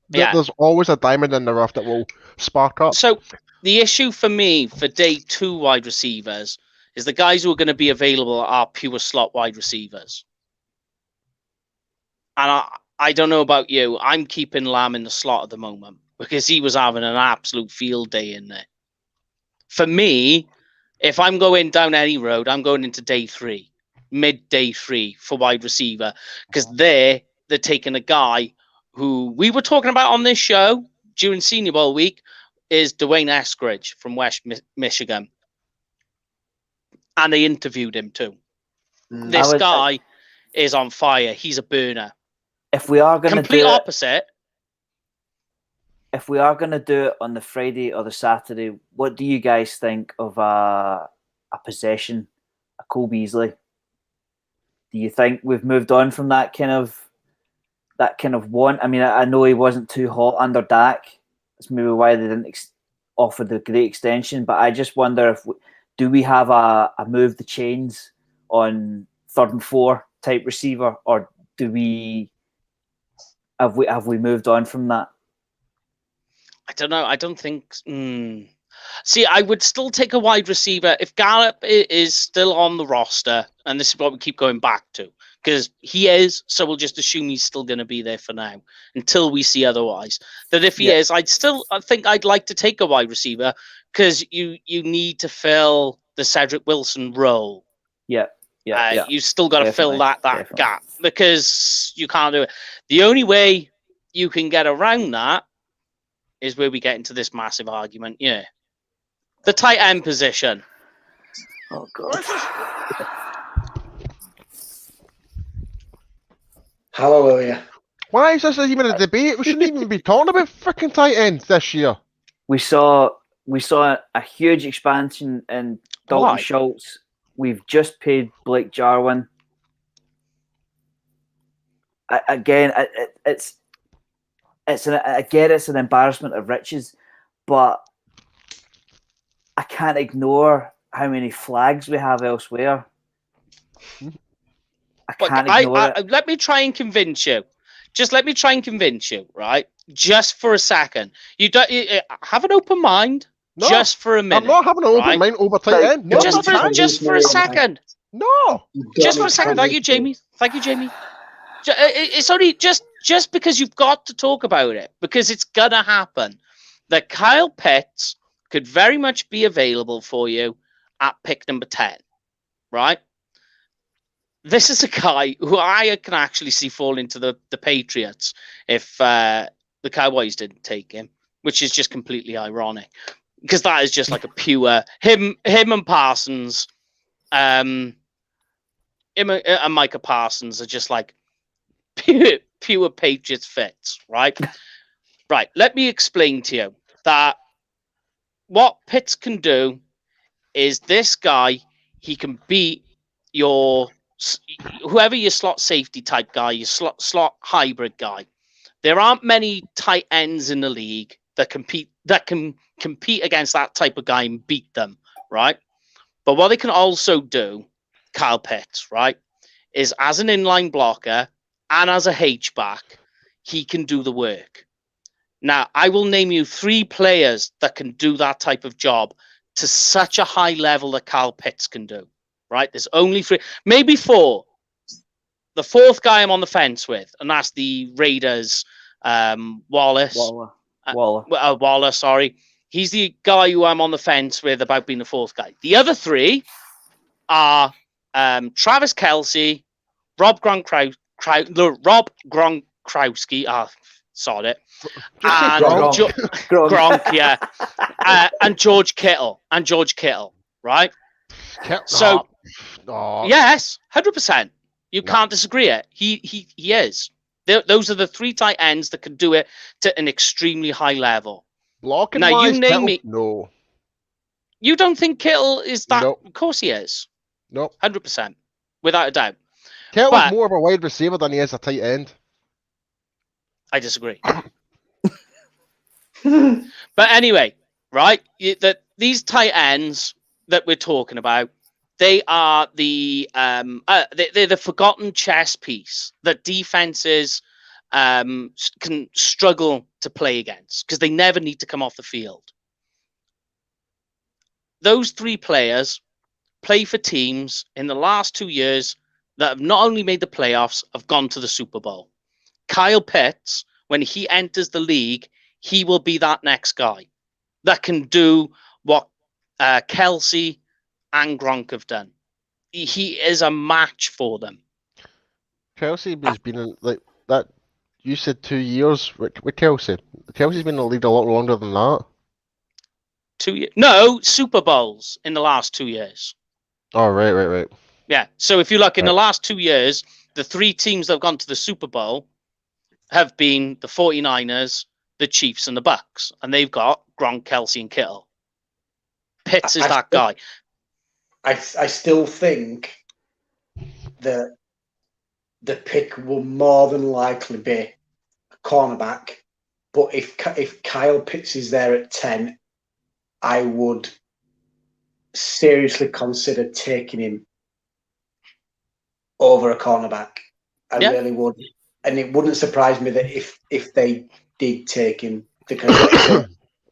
there's always a diamond in the rough that will spark up. So the issue for me for day 2 wide receivers is the guys who are going to be available are pure slot wide receivers. And I don't know about you. I'm keeping Lamb in the slot at the moment because he was having an absolute field day in there. For me, if I'm going down any road, I'm going into day 3, mid-day 3 for wide receiver, because they're taking a guy who we were talking about on this show during Senior Bowl week is Dwayne Eskridge from West Michigan. And they interviewed him too. This guy is on fire. He's a burner. If we are going to complete opposite. If we are going to do it on the Friday or the Saturday, what do you guys think of a possession, a Cole Beasley? Do you think we've moved on from that kind of want? I mean, I know he wasn't too hot under Dak. That's maybe why they didn't offer the great extension. But I just wonder do we have a move the chains on 3rd and 4 type receiver, or do we have we moved on from that? I don't know. I don't think. See, I would still take a wide receiver if Gallup is still on the roster, and this is what we keep going back to, because he is. So we'll just assume he's still going to be there for now until we see otherwise. That if he is, I think I'd like to take a wide receiver because you need to fill the Cedric Wilson role. Yeah. You still got to fill that gap because you can't do it. The only way you can get around that is where we get into this massive argument. Yeah. The tight end position. Oh, God. Hallelujah. Why is this even a debate? We shouldn't even be talking about freaking tight ends this year. We saw a huge expansion in Dalton Schultz. We've just paid Blake Jarwin. It's an embarrassment of riches, but I can't ignore how many flags we have elsewhere. I can't ignore it. Let me try and convince you. Just let me try and convince you, right? Just for a second. You have an open mind. No, just for a minute. I'm not having an open mind over tight end. No, just for a second. No. Just for a second. Thank you, Jamie. It's only just because you've got to talk about it, because it's gonna happen. That Kyle Pitts could very much be available for you at pick number 10, right? this is a guy who I can actually see fall into the Patriots if the Cowboys didn't take him, which is just completely ironic because that is just like a pure him and Parsons, him and Micah Parsons are just like pure Patriots fits, right? Right. Let me explain to you that what Pitts can do is this guy. He can beat whoever your slot safety type guy, your slot hybrid guy. There aren't many tight ends in the league that can compete against that type of guy and beat them, right? But what they can also do, Kyle Pitts, right, is as an inline blocker and as a H-back, he can do the work. Now, I will name you 3 players that can do that type of job to such a high level that Kyle Pitts can do, right? There's only 3, maybe 4. The 4th guy I'm on the fence with, and that's the Raiders, Waller. Sorry. He's the guy who I'm on the fence with about being the 4th guy. The other 3 are Travis Kelce, Rob Gronkowski. Sod it. And Gronk, yeah. And George Kittle. Right? So, yes, 100%. You can't disagree it. He is. Those are the 3 tight ends that can do it to an extremely high level. Blocking now, wise, you name Kittle? me. No. You don't think Kittle is that? Nope. Of course he is. Nope. 100%. Without a doubt. Kittle's more of a wide receiver than he is a tight end. I disagree. But anyway, right? These tight ends that we're talking about, they are they're the forgotten chess piece that defenses can struggle to play against because they never need to come off the field. Those 3 players play for teams in the last 2 years that have not only made the playoffs, have gone to the Super Bowl. Kyle Pitts, when he enters the league, he will be that next guy that can do what Kelce and Gronk have done. He is a match for them. Kelce has been in, like that. You said 2 years with Kelce. Kelce's been in the league a lot longer than that. 2 years? No, Super Bowls in the last 2 years. Oh, right. Yeah. So if you look in the last 2 years, the 3 teams that have gone to the Super Bowl have been the 49ers, the Chiefs, and the Bucks. And they've got Gronk, Kelce, and Kittle. Pitts is that guy. I still think that the pick will more than likely be a cornerback. But if Kyle Pitts is there at 10, I would seriously consider taking him over a cornerback. I really would. And it wouldn't surprise me that if they did take him, he's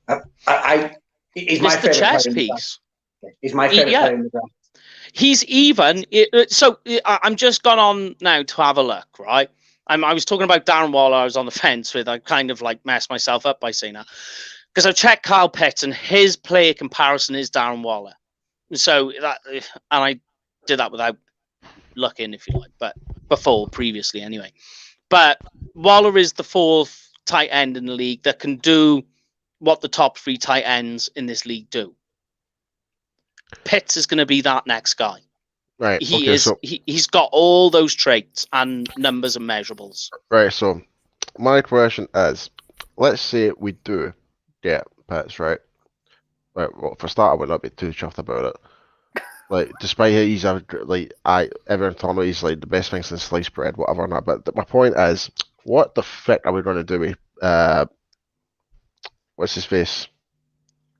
my favorite chess piece. He's my favorite player in the draft. He's even. So I'm just gone on now to have a look, right? I was talking about Darren Waller. I was on the fence with. I kind of like messed myself up by saying that because I've checked Kyle Pitts and his player comparison is Darren Waller. So and I did that without looking, if you like, but previously anyway. But Waller is the 4th tight end in the league that can do what the top 3 tight ends in this league do. Pitts is going to be that next guy. Right. He's got all those traits and numbers and measurables. Right. So my question is, let's say we do get Pitts, right? Right. Well, for a start, I would not be too chuffed about it. Like, despite he's everyone telling me he's like the best thing since sliced bread, whatever, and that. But my point is, what the frick are we going to do with what's his face?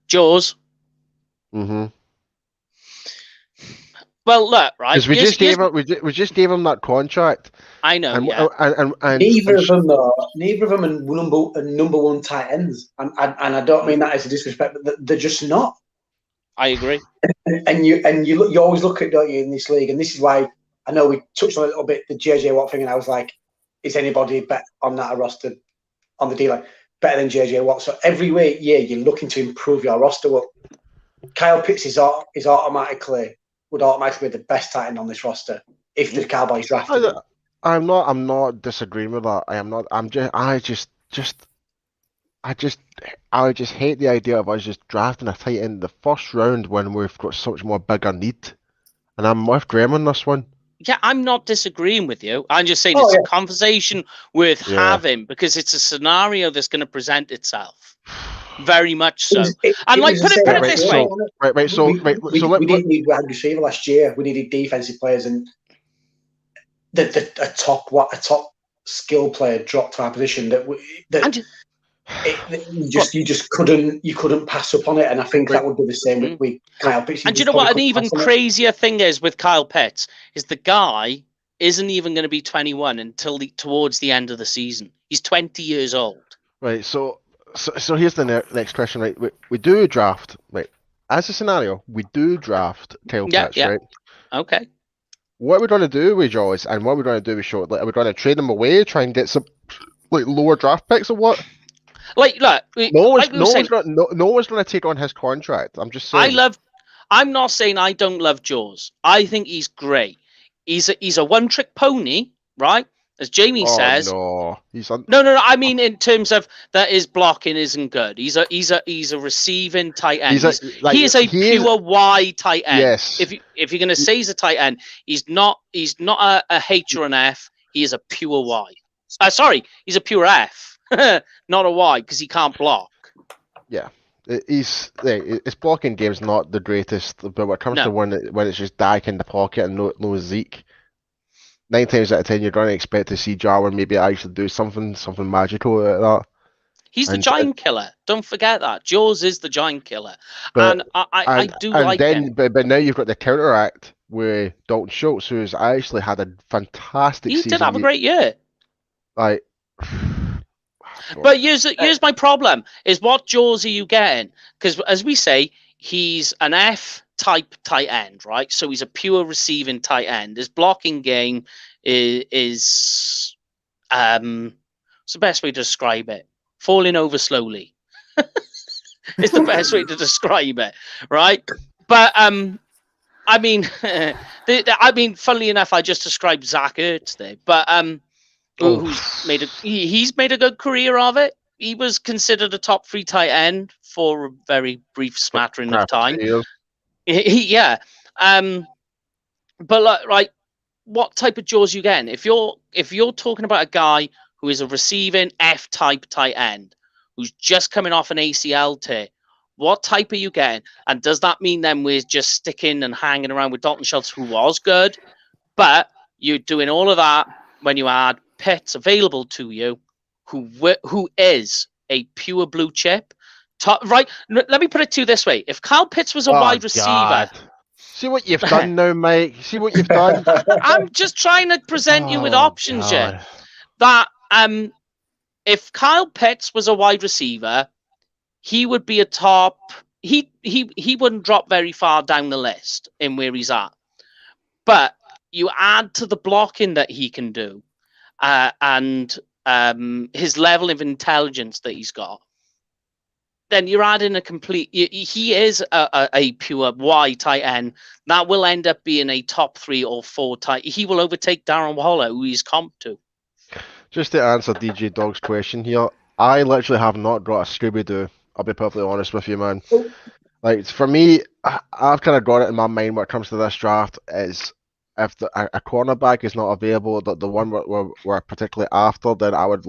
Jaws. Mm-hmm. Well, look, right. Because we just gave him that contract. I know. And neither of them are number 1 tight ends, and I don't mean that as a disrespect, but they're just not. I agree. And you always look at, don't you, in this league, and this is why I know we touched on a little bit the JJ Watt thing, and I was like, is anybody bet on that roster on the D-line better than JJ Watt? So every year you're looking to improve your roster. Well, Kyle Pitts would automatically be the best tight end on this roster if the Cowboys drafted him. I'm not disagreeing with that. I am not. I just hate the idea of us just drafting a tight end in the first round when we've got so much more bigger need. And I'm with Graham on this one. Yeah, I'm not disagreeing with you. I'm just saying it's a conversation worth having because it's a scenario that's going to present itself. Very much so. Put it this way. We didn't need wide receiver last year. We needed defensive players, and a top skill player dropped to our position you just couldn't pass up on it, and I think that would be the same with Kyle Pitts. And do you know what an even crazier thing is with Kyle Pitts is the guy isn't even going to be 21 until towards the end of the season. He's 20 years old. Right. So here's the next question. Right. We do draft. Right. As a scenario, we do draft Kyle Pitts. Right. Okay. What are we going to do with Jaws, and what are we going to do with Short? Like, are we going to trade them away, try and get some lower draft picks, or what? Look, no one's going to take on his contract. I'm just saying. I'm not saying I don't love Jaws. I think he's great. He's a one-trick pony, right? As Jamie says. No, no. I mean, in terms of that, his blocking isn't good. He's a receiving tight end. He is a pure Y tight end. Yes. If you're going to say he's a tight end, he's not a H or an F. He is a pure Y. Sorry, he's a pure F. Not a Y, because he can't block. Yeah, his blocking game's not the greatest, but when it comes to when it's just Dak in the pocket and no Zeke, 9 times out of 10 you're going to expect to see Jarwin maybe actually do something magical like that. He's the giant killer. Don't forget that. Jaws is the giant killer, and I do like him. But now you've got the counteract with Dalton Schultz, who's actually had a fantastic season. He did have a great year. Like. But here's my problem: is what Jaws are you getting? Because as we say, he's an F type tight end, right? So he's a pure receiving tight end. His blocking game is what's the best way to describe it? Falling over slowly. It's the best way to describe it, right? But I mean, funnily enough, I just described Zach Ertz there, but he's made a good career of it. He was considered a top 3 tight end for a very brief smattering of time. Yeah. But what type of Jaws you getting? If you're talking about a guy who is a receiving F type tight end who's just coming off an ACL tear, what type are you getting? And does that mean then we're just sticking and hanging around with Dalton Schultz, who was good, but you're doing all of that when you add Pitts available to you, who is a pure blue chip, right? Let me put it to you this way: if Kyle Pitts was a wide receiver, see what you've done now, Mike. See what you've done. I'm just trying to present you with options here. That if Kyle Pitts was a wide receiver, he would be a top. He wouldn't drop very far down the list in where he's at, but you add to the blocking that he can do. And his level of intelligence that he's got, then you're adding a complete. He is a pure Y tight end that will end up being a top 3 or 4 tight. He will overtake Darren Waller, who he's comped to. Just to answer DJ Dog's question here, I literally have not got a Scooby-Doo. I'll be perfectly honest with you, man. Like, for me, I've kind of got it in my mind when it comes to this draft is, if a cornerback is not available, the one we're particularly after, then I would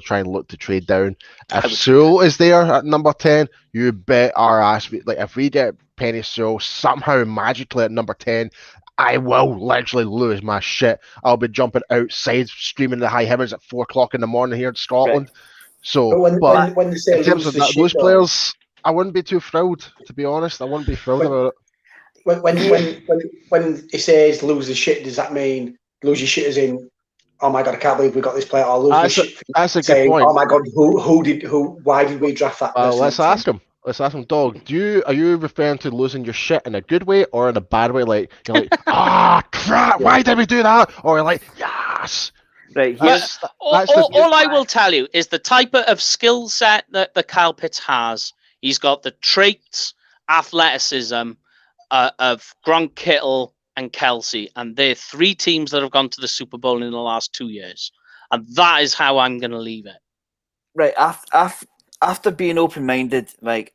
try and look to trade down. If Sewell is there at number 10, you bet our ass. Like, if we get Penny Sewell somehow magically at number 10, I will literally lose my shit. I'll be jumping outside, screaming the high heavens at 4:00 in the morning here in Scotland. Right. So, when they say in terms of those players, I wouldn't be too thrilled, to be honest. I wouldn't be thrilled about it. When he says lose the shit, does that mean lose your shit as in, oh my god, I can't believe we got this player, or lose the shit? That's a good point. Oh my god, why did we draft that person? Let's ask him. Dog, are you referring to losing your shit in a good way or in a bad way? Like, you're like, crap, why did we do that? Or like, yes. Right. All I will tell you is the type of skill set that the Kyle Pitts has. He's got the traits, athleticism, of Gronk, Kittle, and Kelsey, and they're 3 teams that have gone to the Super Bowl in the last 2 years. And that is how I'm going to leave it. Right. After being open-minded, like,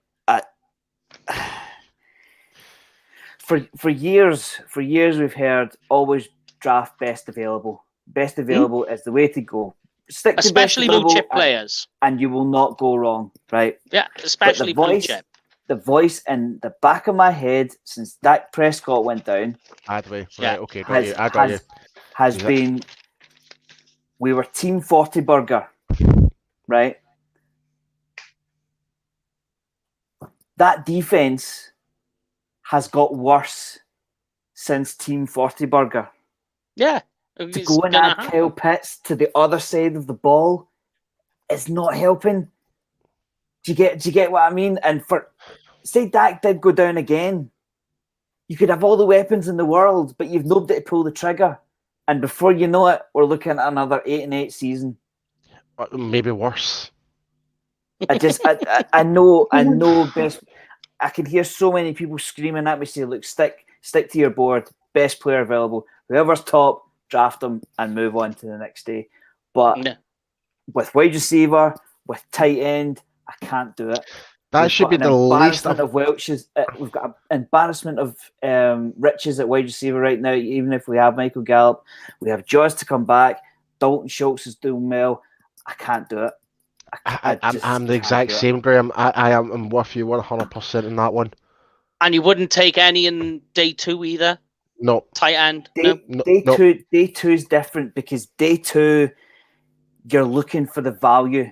for years we've heard always draft best available. Best available is the way to go. Stick especially to blue chip players, and you will not go wrong, right? Yeah, especially blue chip. The voice in the back of my head since Dak Prescott went down. Right, okay, got you. I got you. Has been, we were Team 40 Burger, right? That defense has got worse since Team 40 Burger. Yeah. To go and add Kyle Pitts to the other side of the ball is not helping. Do you get what I mean? And say Dak did go down again, you could have all the weapons in the world, but you've nobody to pull the trigger. And before you know it, we're looking at another 8-8 season. Maybe worse. I know best. I can hear so many people screaming at me, say, look, stick to your board, best player available. Whoever's top, draft them and move on to the next day. But with wide receiver, with tight end, I can't do it. That should be the least of Welch's. We've got an embarrassment of riches at wide receiver right now. Even if we have Michael Gallup, we have Jaws to come back. Dalton Schultz is doing well. I can't do it. I'm the exact same, Graham. I'm with you 100% in that one. And you wouldn't take any in day 2 either? No. Tight end? Day two is different because day 2, you're looking for the value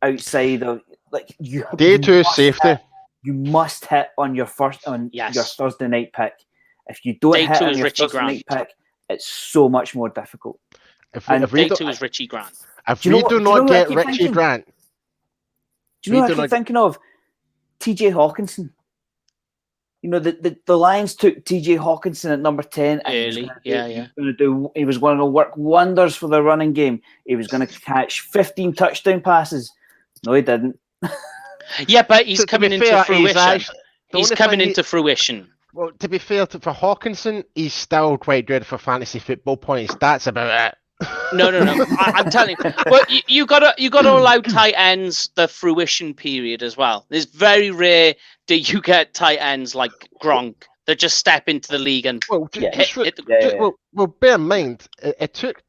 outside of, like, you. Day 2 is safety. You must hit on your your Thursday night pick. If you don't hit on your Thursday night pick, it's so much more difficult. Day 2 is Richie Grant. If we do not get Richie Grant, do you know what I keep thinking of? TJ Hawkinson. You know, the Lions took TJ Hawkinson at number 10. Early, He was going to work wonders for the running game. He was going to catch 15 touchdown passes. No, he didn't. Yeah, but he's coming into fruition. He's coming into fruition. Well, to be fair for Hawkinson, he's still quite good for fantasy football points. That's about it. No. I'm telling you. Well, you gotta allow tight ends the fruition period as well. It's very rare that you get tight ends like Gronk that just step into the league and well, bear in mind, it took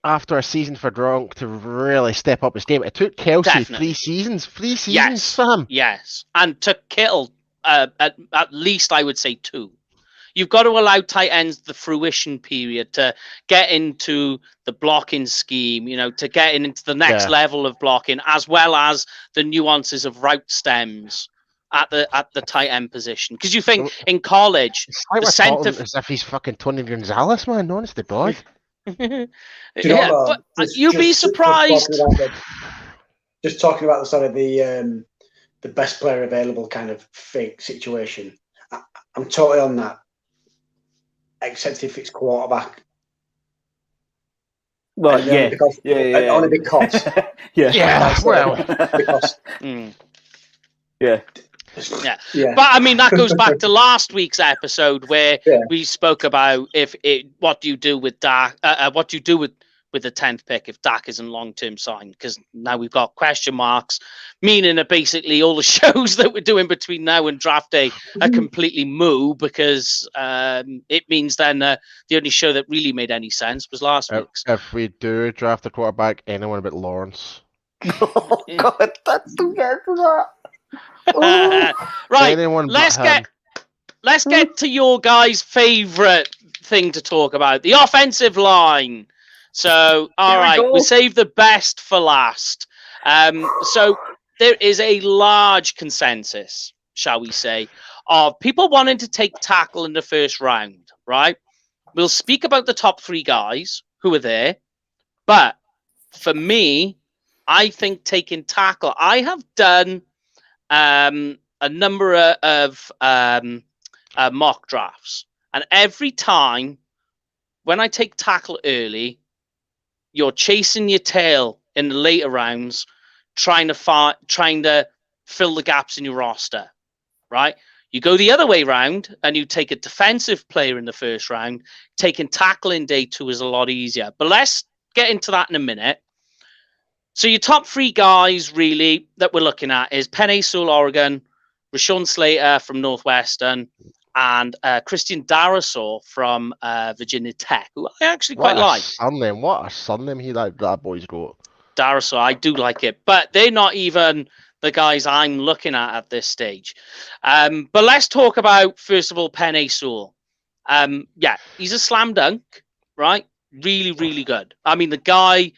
after a season for Gronk to really step up his game. It took Kelsey 3 seasons for him. Yes, and to Kittle at least I would say 2. You've got to allow tight ends the fruition period to get into the blocking scheme, to get into the next level of blocking, as well as the nuances of route stems at the tight end position. Because you think in college, the center as if he's fucking Tony Gonzalez, man. Honest to God. You'd be surprised. Just talking about the sort of the best player available kind of fake situation. I'm totally on that. Except if it's quarterback. Well, only because. Yeah. But I mean, that goes back to last week's episode where we spoke about what do you do with Dak? What do you do with the 10th pick if Dak isn't long-term signed? Because now we've got question marks, meaning that basically all the shows that we're doing between now and draft day are completely moo, because it means then the only show that really made any sense was last week's. If we do draft a quarterback, anyone but Lawrence. Oh God, that's to get to that. Right, let's get to your guys' favorite thing to talk about, the offensive line. So, all right, we saved the best for last. So there is a large consensus, shall we say, of people wanting to take tackle in the first round, right? We'll speak about the top 3 guys who are there. But for me, I think taking tackle, I have done a number of mock drafts. And every time when I take tackle early, you're chasing your tail in the later rounds, trying to fill the gaps in your roster, right? You go the other way round and you take a defensive player in the first round. Taking tackle in day 2 is a lot easier. But let's get into that in a minute. So your top 3 guys really that we're looking at is Penei Sewell, Oregon, Rashawn Slater from Northwestern, and Christian Darrisaw from Virginia Tech, who I actually quite like. What a surname that boy's got. Darrisaw, I do like it, but they're not even the guys I'm looking at this stage. But let's talk about, first of all, Penei Sewell. Yeah, he's a slam dunk, right? Really, really good. I mean, the guy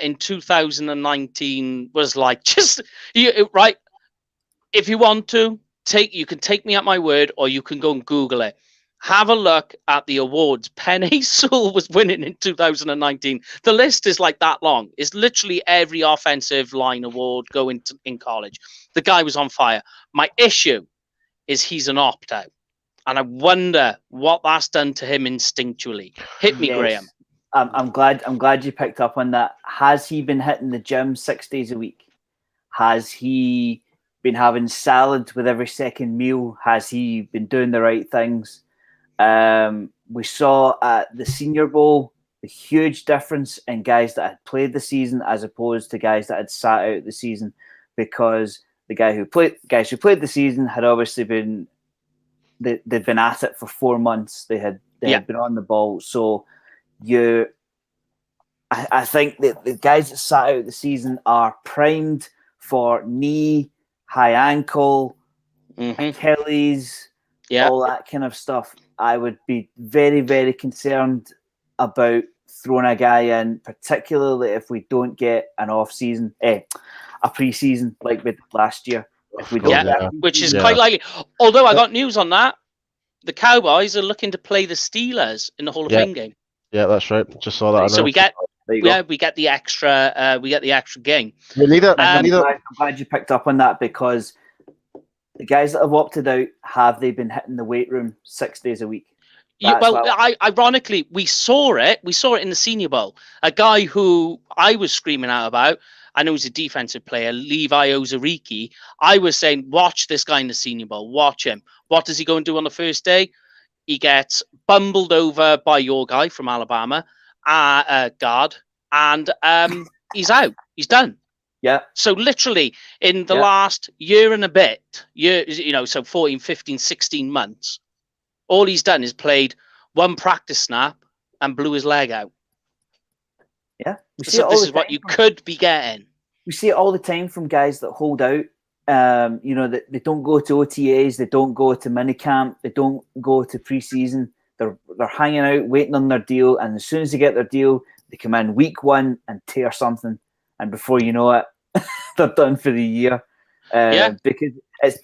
in 2019 was like, right? If you want to, you can take me at my word, or you can go and Google it. Have a look at the awards Penei Sewell was winning in 2019. The list is like that long. It's literally every offensive line award going in college. The guy was on fire. My issue is he's an opt-out. And I wonder what that's done to him instinctually. Hit me, Graham. I'm glad you picked up on that. Has he been hitting the gym 6 days a week? Has he been having salad with every second meal? Has he been doing the right things? We saw at the Senior Bowl the huge difference in guys that had played the season as opposed to guys that had sat out the season, because the guys who played the season had obviously been they'd been at it for 4 months. They had been on the ball. So I think that the guys that sat out the season are primed for knee, high ankle, Achilles, all that kind of stuff. I would be very, very concerned about throwing a guy in, particularly if we don't get an off-season, a pre-season like we did last year. If we don't which is quite likely. Although I got news on that. The Cowboys are looking to play the Steelers in the Hall of Fame game. Yeah, that's right. Just saw that. So we get the extra game. We need it. I'm glad you picked up on that, because the guys that have opted out, have they been hitting the weight room 6 days a week? Ironically, we saw it. We saw it in the Senior Bowl. A guy who I was screaming out about, I know he's a defensive player, Levi Ozariki. I was saying, watch this guy in the Senior Bowl. Watch him. What does he go and do on the first day? He gets bumbled over by your guy from Alabama, guard, and he's out. He's done. Yeah. So literally in the last year and a bit, so 14, 15, 16 months, all he's done is played one practice snap and blew his leg out. Yeah. So this is what you could be getting. We see it all the time from guys that hold out. That they don't go to OTAs, they don't go to minicamp, they don't go to preseason. They're hanging out, waiting on their deal, and as soon as they get their deal, they come in week 1 and tear something, and before you know it, they're done for the year. Because it's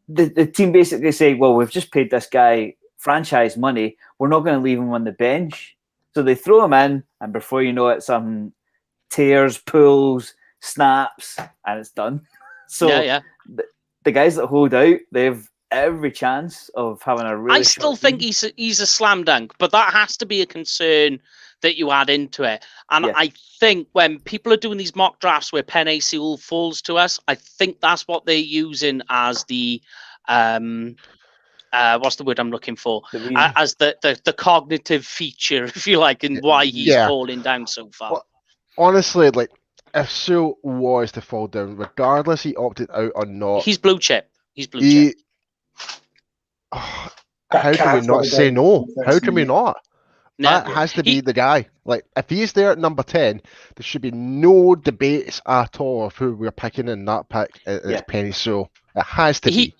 the team basically say, well, we've just paid this guy franchise money, we're not going to leave him on the bench. So they throw him in, and before you know it, some tears, pulls, snaps, and it's done. So the guys that hold out, they have every chance of having a really. I still think he's a slam dunk, but that has to be a concern that you add into it. And I think when people are doing these mock drafts where Penei Sewell falls to us, I think that's what they're using as the what's the word I'm looking for? As the cognitive feature, if you like, and why he's falling down so far. Well, honestly, like, if Sewell was to fall down, regardless he opted out or not, he's blue chip. Chip. How can we not say no? How can we not? That has to be the guy. Like, if he's there at number 10, there should be no debates at all of who we're picking in that pick. It's Penei Sewell. It has to be.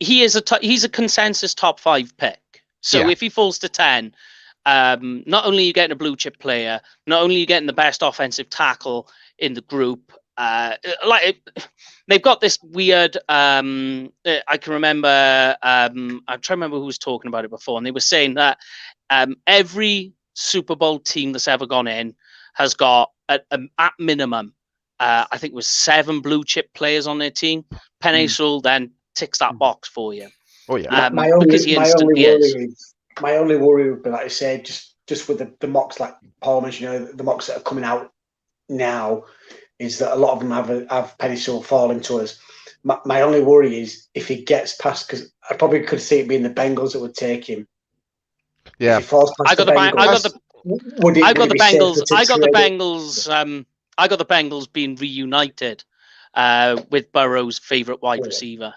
He's a consensus top 5 pick. So if he falls to 10, not only are you getting a blue chip player, not only are you getting the best offensive tackle in the group, they've got this weird. I can remember. I'm trying to remember who was talking about it before, and they were saying that every Super Bowl team that's ever gone in has got at minimum, I think it was 7 blue chip players on their team. Penei Sewell then ticks that box for you. Oh yeah. My only worry would be, like I said, just with the mocks, like Paul mentioned, the mocks that are coming out now, is that a lot of them have Penei Sewell falling to us. My only worry is if he gets past, because I probably could see it being the Bengals that would take him. Yeah, if he falls past the Bengals, I got the Bengals being reunited with Burrow's favorite wide receiver.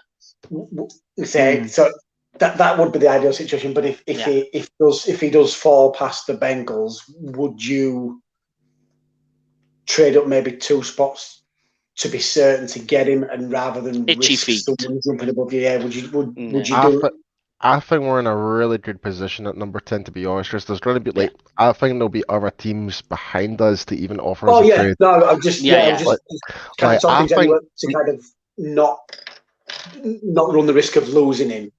So that would be the ideal situation. But if he does fall past the Bengals, would you trade up maybe 2 spots to be certain to get him, and rather than risk someone jumping above you? Yeah, would you do it? I think we're in a really good position at number 10, to be honest. Because there's going to be I think there'll be other teams behind us to even offer us a trade. No, I'm just kind of talking to kind of not run the risk of losing him.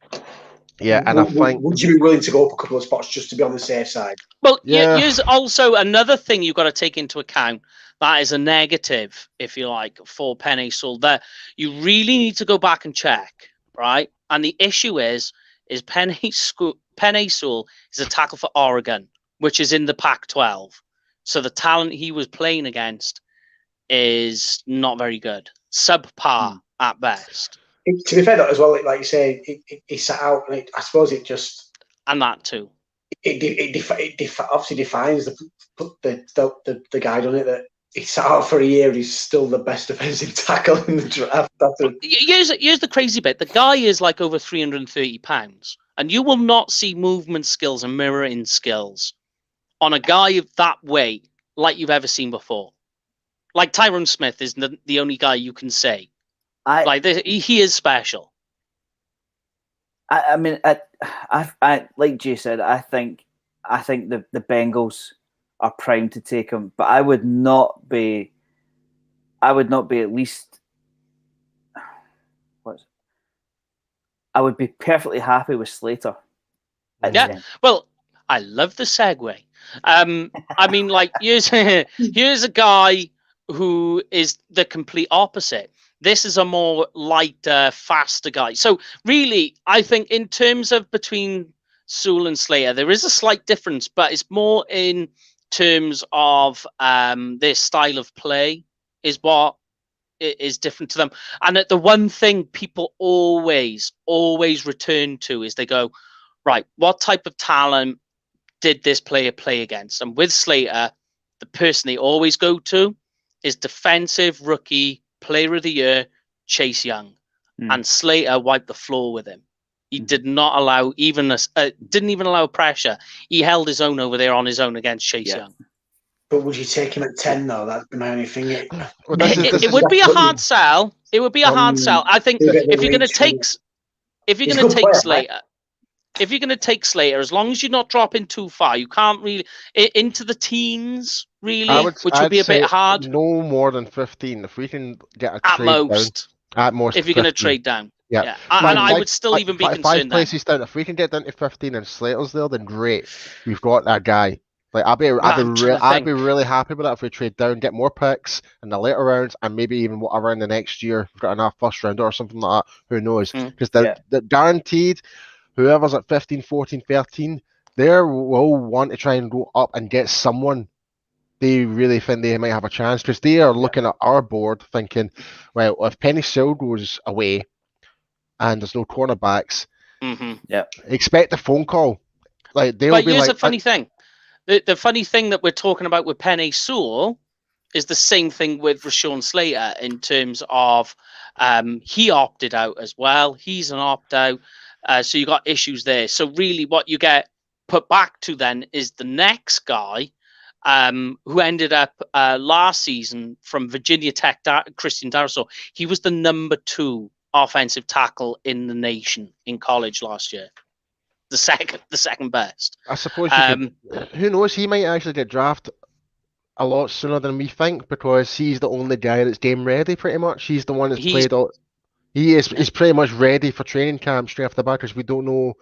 Yeah, and would you be willing to go up a couple of spots just to be on the safe side? Well, here's also another thing you've got to take into account. That is a negative, if you like, for Penei Sewell. That you really need to go back and check, right? And the issue is Penei Sewell is a tackle for Oregon, which is in the Pac-12. So the talent he was playing against is not very good, subpar at best. To be fair, though, as well, like you say, he sat out, and I suppose it just that too. It obviously defines the guide on it that he sat out for a year. He's still the best defensive tackle in the draft. Here's the crazy bit: the guy is like over 330 pounds, and you will not see movement skills and mirroring skills on a guy of that weight like you've ever seen before. Like Tyron Smith is the only guy you can say. He is special. I mean, I like Jay said, I think the Bengals are primed to take him, but I would not be at least. I would be perfectly happy with Slater. Yeah, well, I love the segue. I mean, like here's a guy who is the complete opposite. This is a more light, faster guy. So really, I think in terms of between Sewell and Slater, there is a slight difference, but it's more in terms of their style of play is what is different to them. And the one thing people always return to is they go, right, what type of talent did this player play against? And with Slater, the person they always go to is defensive rookie player of the year, Chase Young. And Slater wiped the floor with him. He did not allow didn't even allow pressure. He held his own over there on his own against Chase Young. But would you take him at 10 though? That's my only thing. It would be a hard sell. It would be a hard sell. I think if you're going to take Slater, if you're going to take Slater, as long as you're not dropping too far, you can't really into the teens, really, which would be a bit hard. No more than 15. If we can get a at trade most, down, at most, if you're going to trade down, yeah. And I would still even be concerned. 5 places down. If we can get down to 15 and Slater's there, then great. We've got that guy. Like I'd be really happy with that if we trade down, get more picks in the later rounds, and maybe even whatever in the next year. We've got enough first rounder or something like that. Who knows? Because they're guaranteed. Whoever's at 15, 14, 13, they will want to try and go up and get someone they really think they might have a chance, because they are looking at our board thinking, well, if Penei Sewell goes away and there's no cornerbacks, expect a phone call. Like here's the funny thing. The funny thing that we're talking about with Penei Sewell is the same thing with Rashawn Slater in terms of he opted out as well. He's an opt-out. So you got issues there. So really what you get put back to then is the next guy who ended up last season from Virginia Tech, Christian Darrisaw. He was the number 2 offensive tackle in the nation in college last year. The second best. I suppose who knows, he might actually get drafted a lot sooner than we think, because he's the only guy that's game ready pretty much. He's the one that's played all. He's pretty much ready for training camp straight off the bat, because we don't know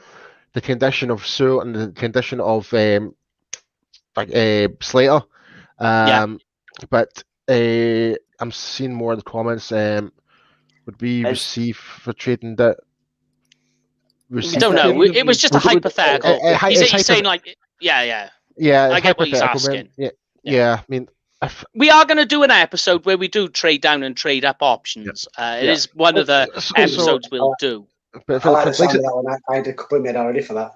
the condition of Sewell and the condition of Slater. But I'm seeing more of the comments. Would we receive for trading that? We don't know. It was just a hypothetical. He's saying like, yeah. Yeah, I get what he's asking. Yeah. I mean, we are going to do an episode where we do trade down and trade up options. It is one of the episodes we'll do. But I like the sound of that one. I had a couple of made already for that.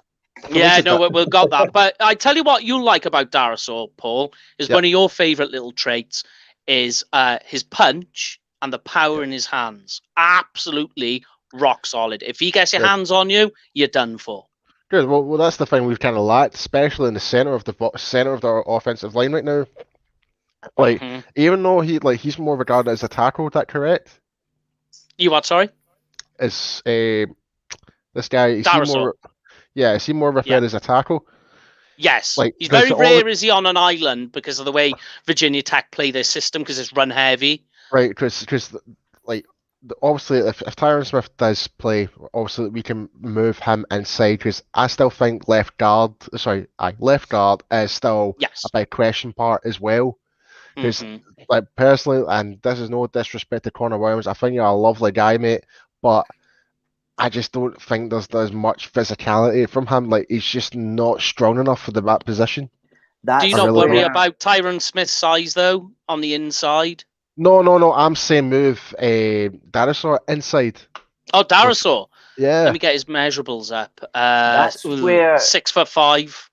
Yeah, no, we've got that. But I tell you what you like about Darasaur, Paul, is one of your favourite little traits is his punch and the power in his hands. Absolutely rock solid. If he gets your hands on you, you're done for. Good. Well, that's the thing we've kind of lacked, especially in the center of the offensive line right now. Like, even though he's more regarded as a tackle, is that correct? You what? Sorry. Is this guy? Is he more referred as a tackle? Yes. Like, he's very rare. Is he on an island because of the way Virginia Tech play their system because it's run heavy? Right. Because like. Obviously, if Tyron Smith does play, obviously we can move him inside because I still think left guard is still a big question part as well. Because, like, personally, and this is no disrespect to Connor Williams, I think you're a lovely guy, mate, but I just don't think there's much physicality from him. Like, he's just not strong enough for that position. Do you not worry about Tyron Smith's size though on the inside? No. I'm saying move Darasaur inside. Oh, Darasaur. Yeah. Let me get his measurables up. That's where 6'5".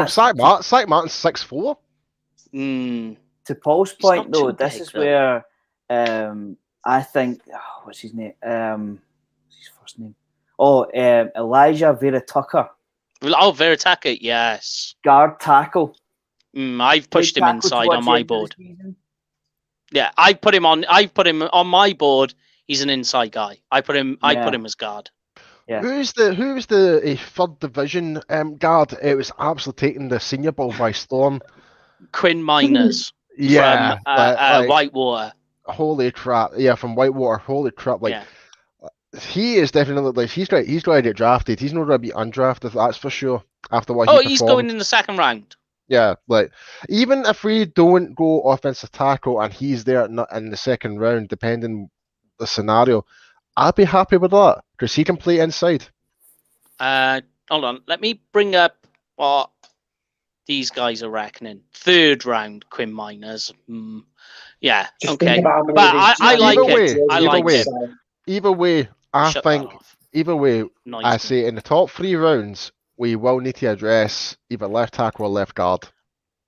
Syke Martin's 6'4". To Paul's point, though, this is where I think. What's his name? What's his first name? Elijah Vera Tucker. Oh, Vera Tucker, yes. Guard tackle. I've pushed him inside on my board. Yeah, I put him on on my board. He's an inside guy. I put him as guard. Yeah. Who's the third division guard? It was absolutely taking the Senior Bowl by storm. Quinn Miners. Yeah. From Whitewater. Holy crap! Yeah, from Whitewater. Holy crap! Like, he is definitely he's going to get drafted. He's not going to be undrafted. That's for sure. After what he's going in the second round. Yeah, like, even if we don't go offensive tackle and he's there in the second round, depending the scenario, I'd be happy with that because he can play inside. Hold on, let me bring up what these guys are reckoning. Third round, Quinn Miners. Yeah, okay, but I like it. Either way, I say in the top 3 rounds, we will need to address either left tackle or left guard.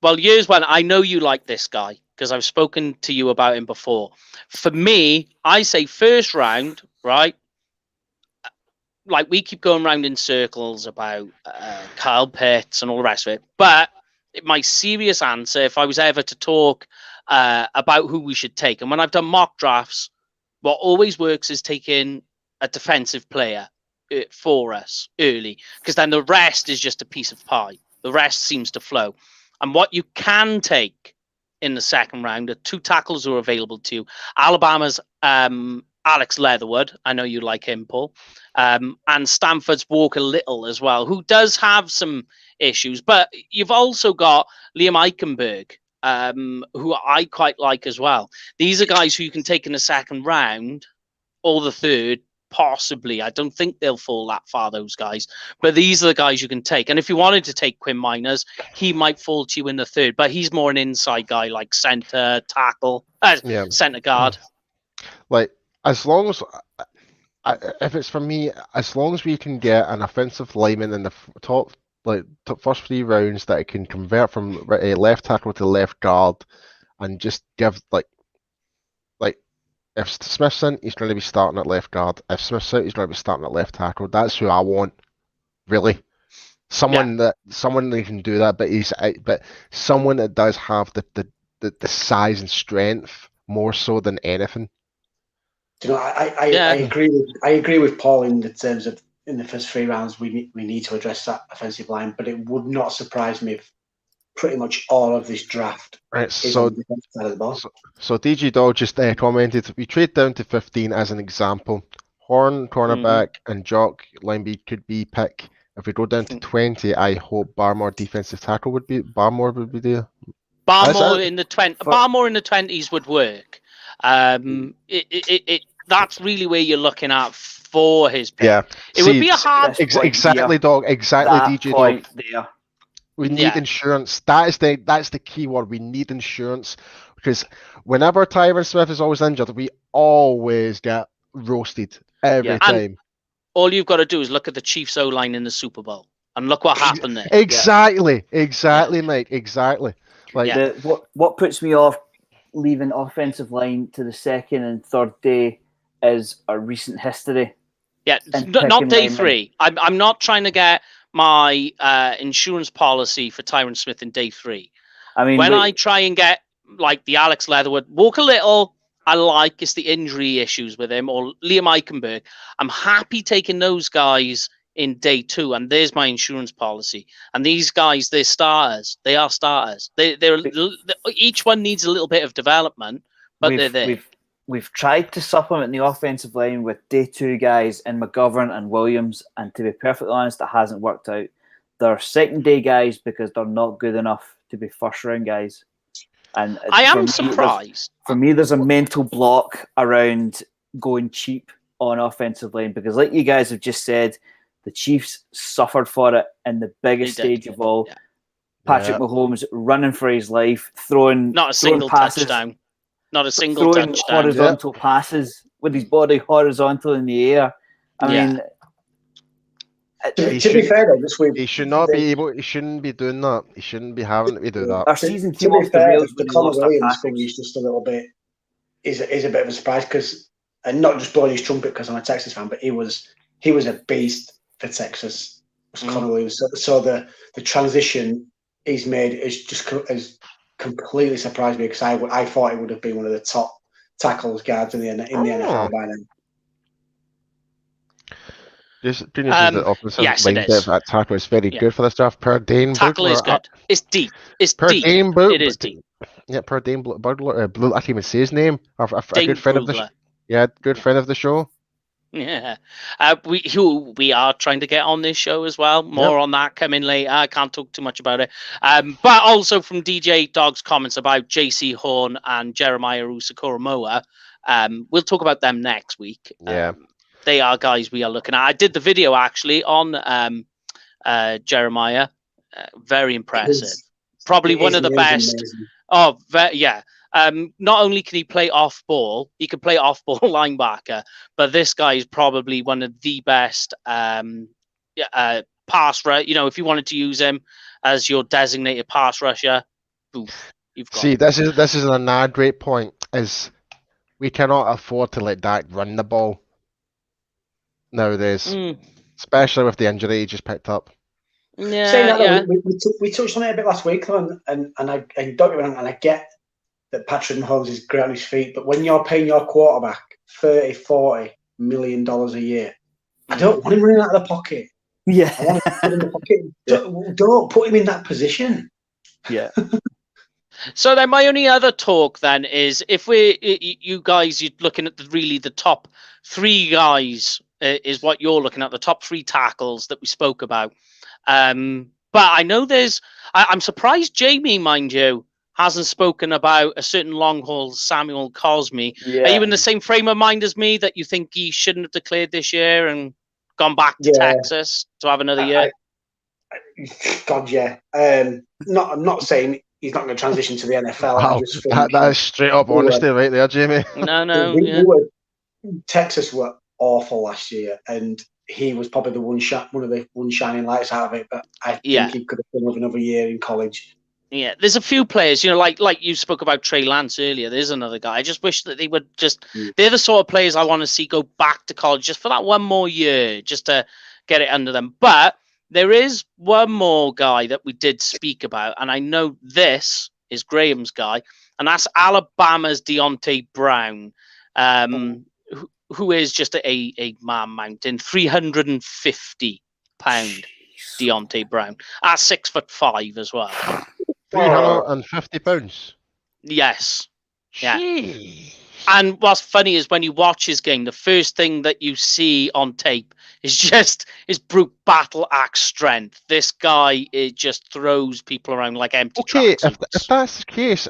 Well, here's one. I know you like this guy because I've spoken to you about him before. For me, I say first round, right? Like, we keep going round in circles about Kyle Pitts and all the rest of it. But my serious answer, if I was ever to talk about who we should take, and when I've done mock drafts, what always works is taking a defensive player for us early, because then the rest is just a piece of pie. The rest seems to flow. And what you can take in the second round are 2 tackles who are available to you. Alabama's Alex Leatherwood. I know you like him, Paul. And Stanford's Walker Little as well, who does have some issues. But you've also got Liam Eichenberg, who I quite like as well. These are guys who you can take in the second round or the third, possibly. I don't think they'll fall that far, those guys. But these are the guys you can take. And if you wanted to take Quinn Miners, he might fall to you in the third. But he's more an inside guy, like center, tackle, center guard. Like, as long as, if it's for me, as long as we can get an offensive lineman in the top first 3 rounds that can convert from a left tackle to left guard, and just give if Smith's in, he's going to be starting at left guard. If Smith's out, he's going to be starting at left tackle. That's who I want, really. Someone that can do that, but someone that does have the size and strength more so than anything. Do you know, I agree with Paul in the terms of in the first 3 rounds we need to address that offensive line, but it would not surprise me if pretty much all of this draft is on the defensive side of the ball. So DG Dog just commented, we trade down to 15 as an example. Horn, cornerback, and Jock, linebacker could be pick. If we go down to 20, I hope Barmore defensive tackle would be there. Barmore in the 20s would work. That's really where you're looking at for his pick. Yeah, it would be a hard exactly, Dog. Exactly, DJ Dog. There. We need insurance. That's the key word. We need insurance, because whenever Tyron Smith is always injured, we always get roasted every time. And all you've got to do is look at the Chiefs O-line in the Super Bowl, and look what happened there. Exactly, Mike. Exactly. Like what puts me off leaving offensive line to the second and third day is our recent history. Yeah, not day three. I'm not trying to get my insurance policy for Tyron Smith in day three. I mean, when I try and get like the Alex Leatherwood, Walker Little, I like, it's the injury issues with him, or Liam Eichenberg. I'm happy taking those guys in day two, and there's my insurance policy. And these guys, they're starters. They are starters. They're each one needs a little bit of development, but they're there. We've tried to supplement the offensive line with day two guys in McGovern and Williams, and to be perfectly honest, that hasn't worked out. They're second day guys because they're not good enough to be first round guys. And I am surprised. For me, there's a mental block around going cheap on offensive line, because like you guys have just said, the Chiefs suffered for it in the biggest stage of all. Yeah. Patrick Mahomes running for his life, throwing not a single passes, touchdown. Not a single touchdown. Horizontal passes with his body horizontal in the air. I mean, to be fair though, this week he should not be able. He shouldn't be doing that. He shouldn't be having to do that. Our season came off the rails. The Connor Williams thing is just a little bit is a bit of a surprise, because, and not just blowing his trumpet because I'm a Texas fan, but he was a beast for Texas. Connor Williams. So the transition he's made is completely surprised me, because I thought he would have been one of the top tackles guards in the NFL by then. The offensive line depth at tackle is very good for this draft. Per Dane tackle is good. It's deep. It's per deep. It is deep. Yeah, per Dane Butler. I can't even say his name. A good friend of the good friend of the show. Yeah, we are trying to get on this show as well. More on that coming later. I can't talk too much about it. But also from DJ Dog's comments about JC Horn and Jeremiah Usakoromoa. We'll talk about them next week. They are guys we are looking at. I did the video actually on Jeremiah. Very impressive. Probably one of the best. Amazing. Oh, not only can he play off ball, he can play off ball linebacker, but this guy is probably one of the best pass rusher. You know, if you wanted to use him as your designated pass rusher, you've got him. This is another great point. Is we cannot afford to let Dak run the ball nowadays, especially with the injury he just picked up. We touched on it a bit last week, and I don't get me wrong, and I get that Patrick Mahomes is great on his feet, but when you're paying your quarterback $30-40 million a year, I don't want him running out of the pocket. Yeah, I want him to put in the pocket. Don't put him in that position. Yeah. So then, my only other talk then is if you're looking at the top three guys is what you're looking at, the top three tackles that we spoke about. But I know I'm surprised Jamie, mind you, hasn't spoken about a certain long haul Samuel Cosme. Are you in the same frame of mind as me that you think he shouldn't have declared this year and gone back to Texas to have another year? God, yeah. I'm not saying he's not going to transition to the NFL. Wow, that is straight up honesty right there, Jamie. No. Texas were awful last year, and he was probably one of the shining lights out of it. But I think he could have done with another year in college. Yeah, there's a few players, like you spoke about Trey Lance earlier. There's another guy. I just wish that they would they're the sort of players I want to see go back to college just for that one more year, just to get it under them. But there is one more guy that we did speak about, and I know this is Graham's guy, and that's Alabama's Deontay Brown, who is just a man mountain, 350-pound Deontay Brown at 6'5" as well. 350 pounds. Yes. Yeah. Jeez. And what's funny is when you watch his game, the first thing that you see on tape is just his brute battle axe strength. This guy, it just throws people around like empty tracks. If that's the case,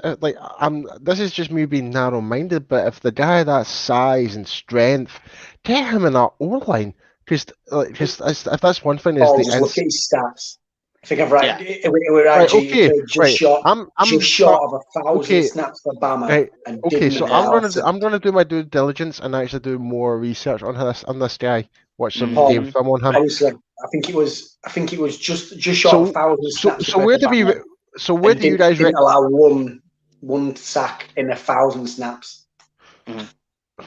this is just me being narrow-minded, but if the guy that size and strength, get him in our O-line, because if that's one thing is look at his stats. I think I've right. Yeah. We're actually just short. I'm just short of 1,000 snaps for Bama. Right. Okay, so I'm gonna do my due diligence and actually do more research on this guy. Watch some game film on him. Honestly, I think it was just short of 1,000 snaps. So where do we? So where do you guys allow one sack in 1,000 snaps?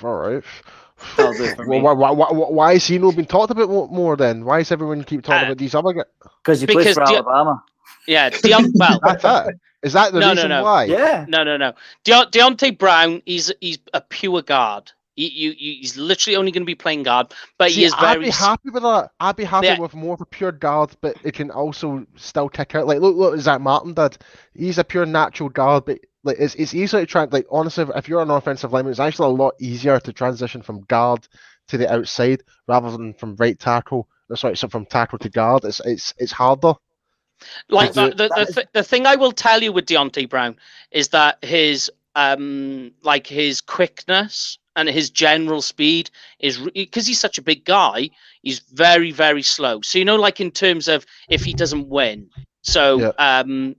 All right. Why is he not being talked about more then? Why is everyone keep talking about these other guys? Because he plays for Alabama. Yeah, well, that's it. Is that the reason why? Yeah. No. Deontay Brown, he's a pure guard. He's literally only going to be playing guard, but he is very. I'd be happy with that. I'd be happy with more of a pure guard, but it can also still kick out. Like look what Zach Martin did. He's a pure natural guard, but like it's easy to try. Like honestly, if you're an offensive lineman, it's actually a lot easier to transition from guard to the outside rather than from right tackle. Sorry, so from tackle to guard. It's harder. Like the thing I will tell you with Deontay Brown is that his his quickness and his general speed is, because he's such a big guy, he's very, very slow. So, like in terms of if he doesn't win. So,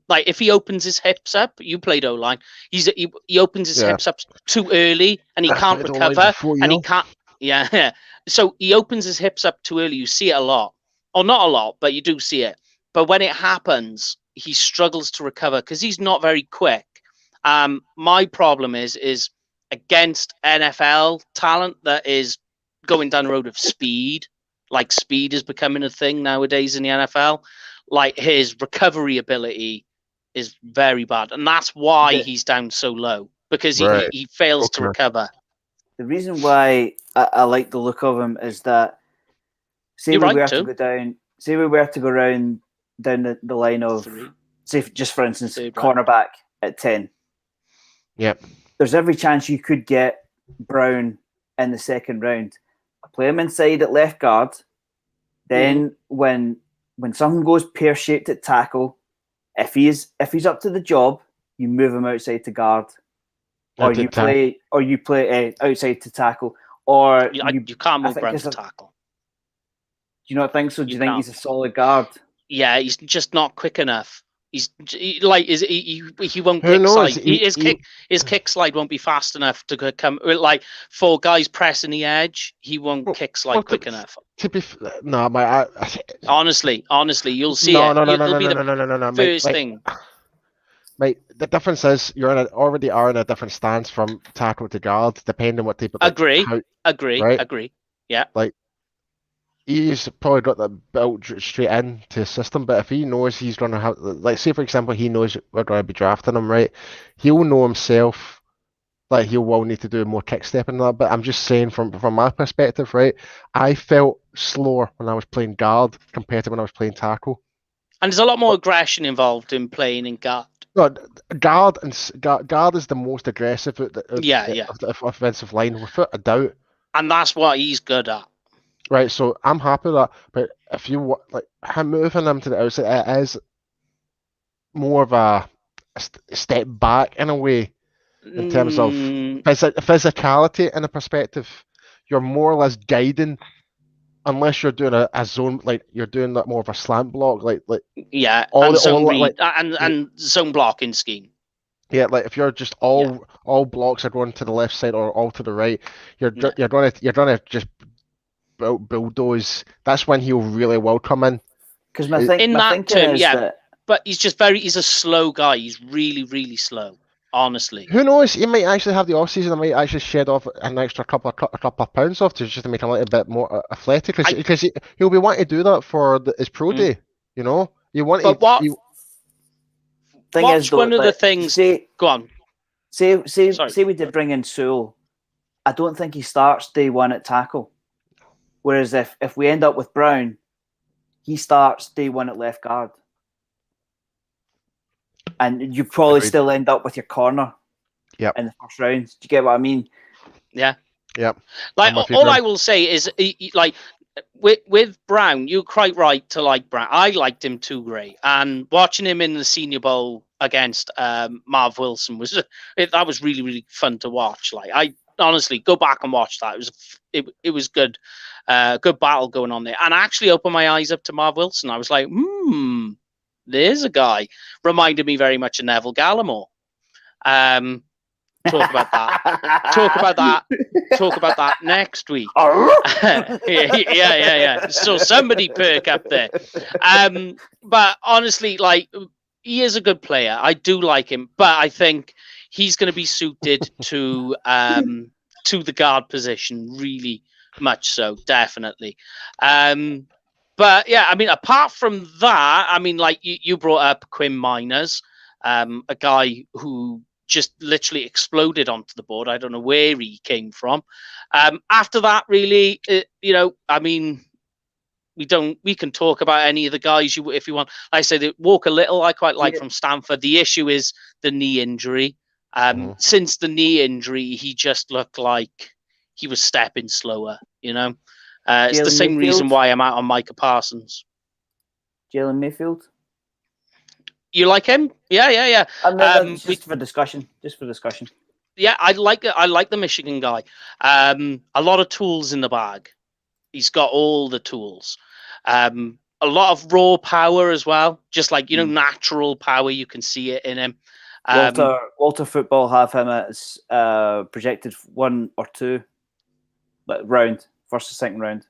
like if he opens his hips up, you played O-line, he opens his hips up too early and he can't recover and he can't. Yeah. So he opens his hips up too early. You see it a lot. Or not a lot, but you do see it. But when it happens, he struggles to recover because he's not very quick. My problem is against NFL talent that is going down the road of speed. Like speed is becoming a thing nowadays in the NFL. Like his recovery ability is very bad, and that's why he's down so low, because he fails to recover. The reason why I like the look of him is that say we were to go down, say we were to go down the line of say just for instance cornerback at 10. Yep. There's every chance you could get Brown in the second round. Play him inside at left guard. Then when something goes pear-shaped at tackle, if he's up to the job, you move him outside to guard, or you play outside to tackle, or you can't move Brown to tackle. Do you not think so? Do you think he's a solid guard? Yeah, he's just not quick enough. He won't kick slide. His kick slide won't be fast enough to come. Like for guys pressing the edge, he won't kick slide quick enough. Honestly, you'll see it. First thing. Mate, the difference is you're already are in a different stance from tackle to guard, depending on what type of. Agree. Yeah. Like. He's probably got that built straight into his system, but if he knows he's going to have, like, say for example, he knows we're going to be drafting him, right? He'll know himself, like he will need to do more kick stepping and that. But I'm just saying, from my perspective, right? I felt slower when I was playing guard compared to when I was playing tackle. And there's a lot more aggression involved in playing in guard. No, guard is the most aggressive of the offensive line, without a doubt. And that's what he's good at. Right, so I'm happy with that, but if you like him moving him to the outside, it is more of a step back in a way in terms of physicality and a perspective. You're more or less guiding, unless you're doing a zone, like you're doing that more of a slant block, like zone blocking scheme. Yeah, like if you're just all blocks are going to the left side or all to the right, you're gonna just bulldoze. That's when he'll really well come in. Because my thinking is that... but he's a slow guy. He's really, really slow. Honestly, who knows? He might actually have the off season. I might actually shed off an extra couple of pounds off just to make him a little bit more athletic. Because he'll be wanting to do that for his pro day. You know, you want. But one of the things. Go on. Say we did bring in Sewell. I don't think he starts day one at tackle. Whereas if we end up with Brown, he starts day one at left guard. And you probably still end up with your corner in the first round. Do you get what I mean? Yeah. Yep. Like, all I will say is, like, with Brown, you're quite right to like Brown. I liked him too great. And watching him in the Senior Bowl against Marv Wilson was really, really fun to watch. Like, I honestly go back and watch that. It was good. Good battle going on there. And I actually opened my eyes up to Marv Wilson. I was like, there's a guy. Reminded me very much of Neville Gallimore. Talk about that. Talk about that next week. yeah. So somebody perk up there. But honestly, like, he is a good player. I do like him, but I think he's going to be suited to the guard position really much so, definitely. But yeah, I mean, apart from that, I mean, like you brought up Quinn Miners, a guy who just literally exploded onto the board. I don't know where he came from. After that, really, I mean, we can talk about any of the guys if you want. Like I say, the Walker Little, I quite like from Stanford. The issue is the knee injury. Since the knee injury, he just looked like he was stepping slower, It's the same reason why I'm out on Micah Parsons. Jalen Mayfield. You like him? Yeah. Just for discussion. Yeah, I like the Michigan guy. A lot of tools in the bag. He's got all the tools. A lot of raw power as well. Just like, natural power. You can see it in him. Walter Football have him as projected 1 or 2 round, first or second round.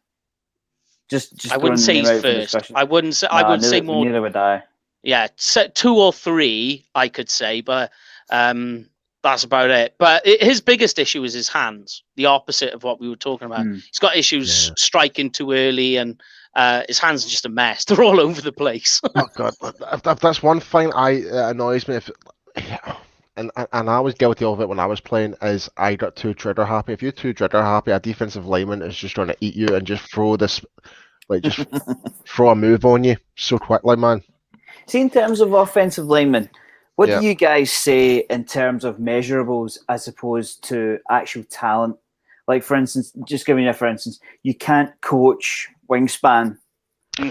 Just I wouldn't say he's first. I would say more. Neither would I. Yeah, 2 or 3, I could say, but that's about it. But his biggest issue is his hands, the opposite of what we were talking about. He's got issues striking too early, and his hands are just a mess. They're all over the place. Oh, God. That's one thing annoys me. And I was guilty of it when I was playing, is I got too trigger happy. If you're too trigger happy, a defensive lineman is just trying to eat you and just throw throw a move on you so quickly, man. See, in terms of offensive linemen, what do you guys say in terms of measurables as opposed to actual talent? Like, for instance, just giving you for instance, you can't coach wingspan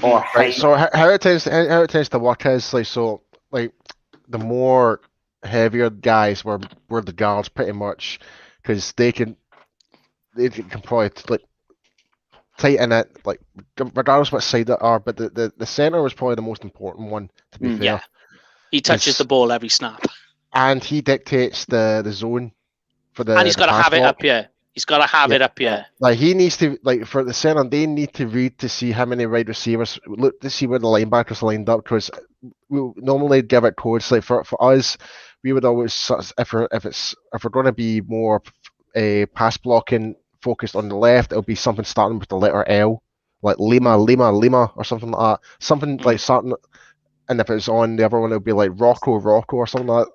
or height. Right, so how it tends to work is like the more heavier guys were the guards pretty much, because they can probably like tighten it, like regardless what side they are, but the center was probably the most important one, to be fair. Yeah, he touches the ball every snap, and he dictates the zone for the. And he's got to have it up here. He's got to have it up here. Like, he needs to, like, for the center, they need to read to see how many wide receivers, look to see where the linebackers lined up, because we normally give it codes. Like for us, we would always, if we're going to be more pass blocking focused on the left, it'll be something starting with the letter L, like Lima, or something like that. Something like starting, and if it's on the other one, it'll be like Rocco, or something like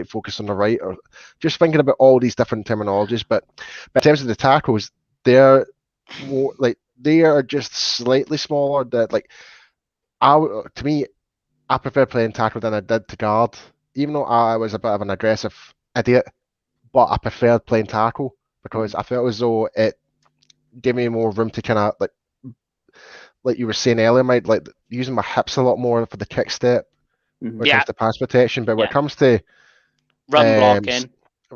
focus on the right, or just thinking about all these different terminologies. But in terms of the tackles, they're more like, they are just slightly smaller. That, like, to me, I prefer playing tackle than I did to guard, even though I was a bit of an aggressive idiot. But I preferred playing tackle because I felt as though it gave me more room to kind of like you were saying earlier, Mike, like using my hips a lot more for the kick step when it comes to pass protection. But when it comes to run blocking,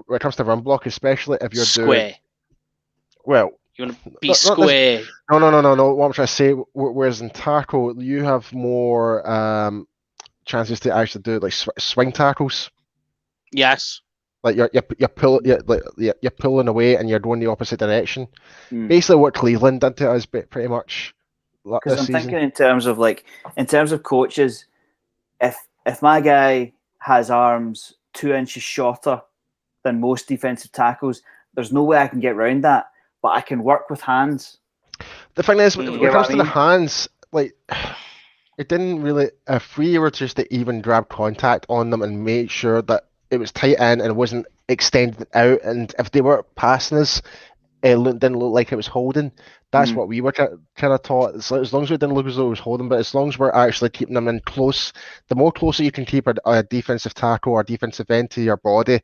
when it comes to run block, especially if you're square, you want to be square. No. What I'm trying to say, whereas in tackle, you have more chances to actually do like swing tackles. Yes. Like you're pulling away and you're going the opposite direction. Basically, what Cleveland did to us, pretty much. Because I'm thinking in terms of coaches, if my guy has arms 2 inches shorter than most defensive tackles, there's no way I can get around that. But I can work with hands. The thing is, when it comes to the hands, like, it didn't really. If we were just to even grab contact on them and make sure that it was tight in and it wasn't extended out, and if they were passing us, it didn't look like it was holding. That's what we were kind of taught. So as long as we didn't look as though it was holding, but as long as we're actually keeping them in close, the more closer you can keep a defensive tackle or defensive end to your body,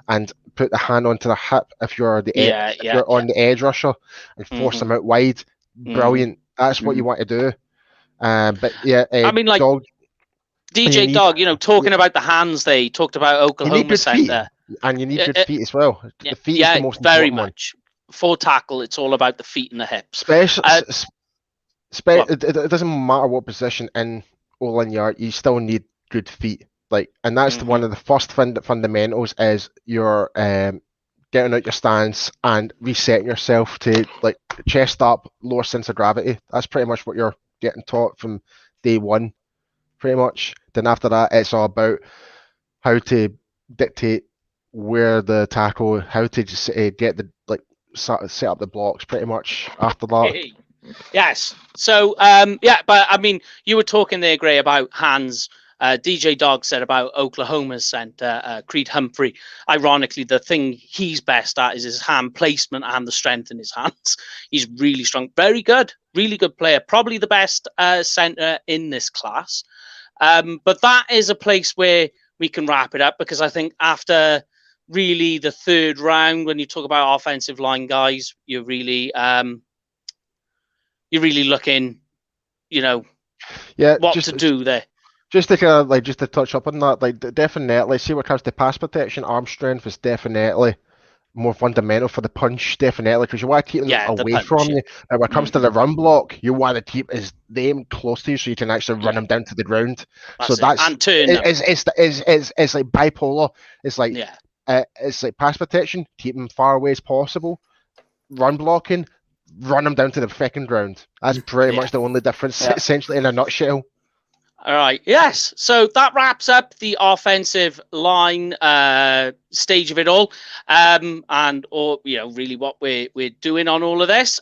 and put the hand onto the hip if you're the on the edge rusher, and force them out wide. Brilliant. That's what you want to do. But yeah, I mean, like DJ Dog, talking about the hands, they talked about Oklahoma Center, and you need good feet as well. The feet is the most very important much. For tackle, it's all about the feet and the hips. It doesn't matter what position in O-line you are, you still need good feet. Like, and that's one of the first fundamentals is your getting out your stance and resetting yourself to like chest up, lower sense of gravity. That's pretty much what you're getting taught from day one, pretty much. Then after that, it's all about how to dictate where the tackle, how to just get the like set up the blocks, pretty much after that. Yes. So but I mean, you were talking there, Gray, about hands. DJ Dog said about Oklahoma's centre, Creed Humphrey. Ironically, the thing he's best at is his hand placement and the strength in his hands. He's really strong, very good, really good player. Probably the best centre in this class. But that is a place where we can wrap it up, because I think after really the third round, when you talk about offensive line guys, you're really looking, what to do there. Just to kind of just to touch up on that, like definitely see what comes to pass protection, arm strength is definitely more fundamental for the punch, definitely, because you want to keep them away from you. And when it comes to the run block, you want to keep them close to you so you can actually run them down to the ground. That's and turn it's like bipolar. It's like it's like pass protection, keep them far away as possible. Run blocking, run them down to the freaking ground. That's pretty much the only difference, essentially, in a nutshell. All right. Yes. So that wraps up the offensive line stage of it all, really what we're doing on all of this.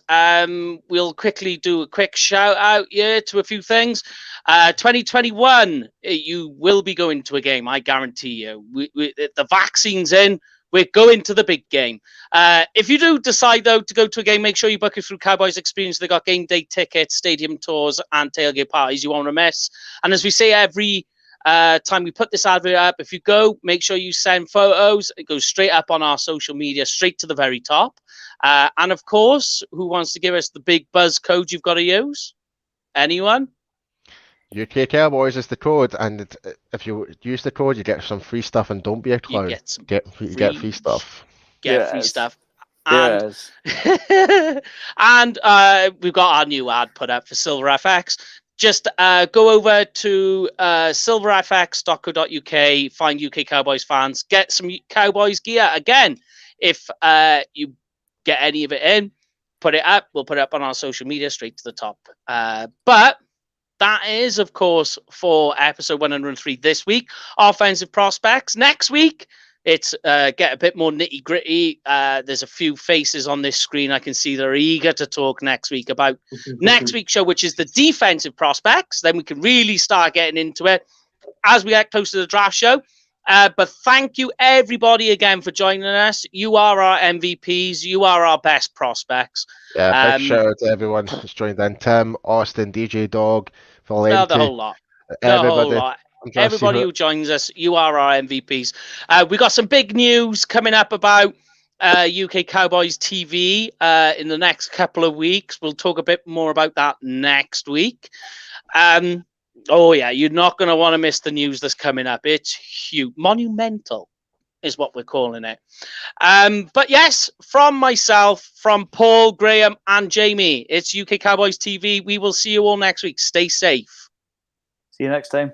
We'll quickly do a quick shout out to a few things. 2021, you will be going to a game. I guarantee you. The vaccine's in. We're going to the big game. If you do decide, though, to go to a game, make sure you book it through Cowboys Experience. They got game day tickets, stadium tours, and tailgate parties you won't miss. And as we say every time we put this advert up, if you go, make sure you send photos. It goes straight up on our social media, straight to the very top. And, of course, who wants to give us the big buzz code you've got to use? Anyone? UK Cowboys is the code, and if you use the code, you get some free stuff, and don't be a clown. You get free stuff. Get free stuff. And, and we've got our new ad put up for Silver FX. Just go over to silverfx.co.uk, find UK Cowboys fans, get some Cowboys gear. Again, if you get any of it in, put it up. We'll put it up on our social media straight to the top. But that is, of course, for episode 103 this week. Offensive prospects. Next week, it's get a bit more nitty gritty. There's a few faces on this screen. I can see they're eager to talk next week about next week's show, which is the defensive prospects. Then we can really start getting into it as we get close to the draft show. But thank you, everybody, again for joining us. You are our MVPs. You are our best prospects. Yeah, big shout out to everyone who's joined in. Tim, Austin, DJ Dog, Valenti. The whole lot. Everybody who joins us, you are our MVPs. We got some big news coming up about UK Cowboys TV in the next couple of weeks. We'll talk a bit more about that next week. Oh, yeah, you're not going to want to miss the news that's coming up. It's huge. Monumental is what we're calling it. But yes, from myself, from Paul, Graham, and Jamie, it's UK Cowboys TV. We will see you all next week. Stay safe. See you next time.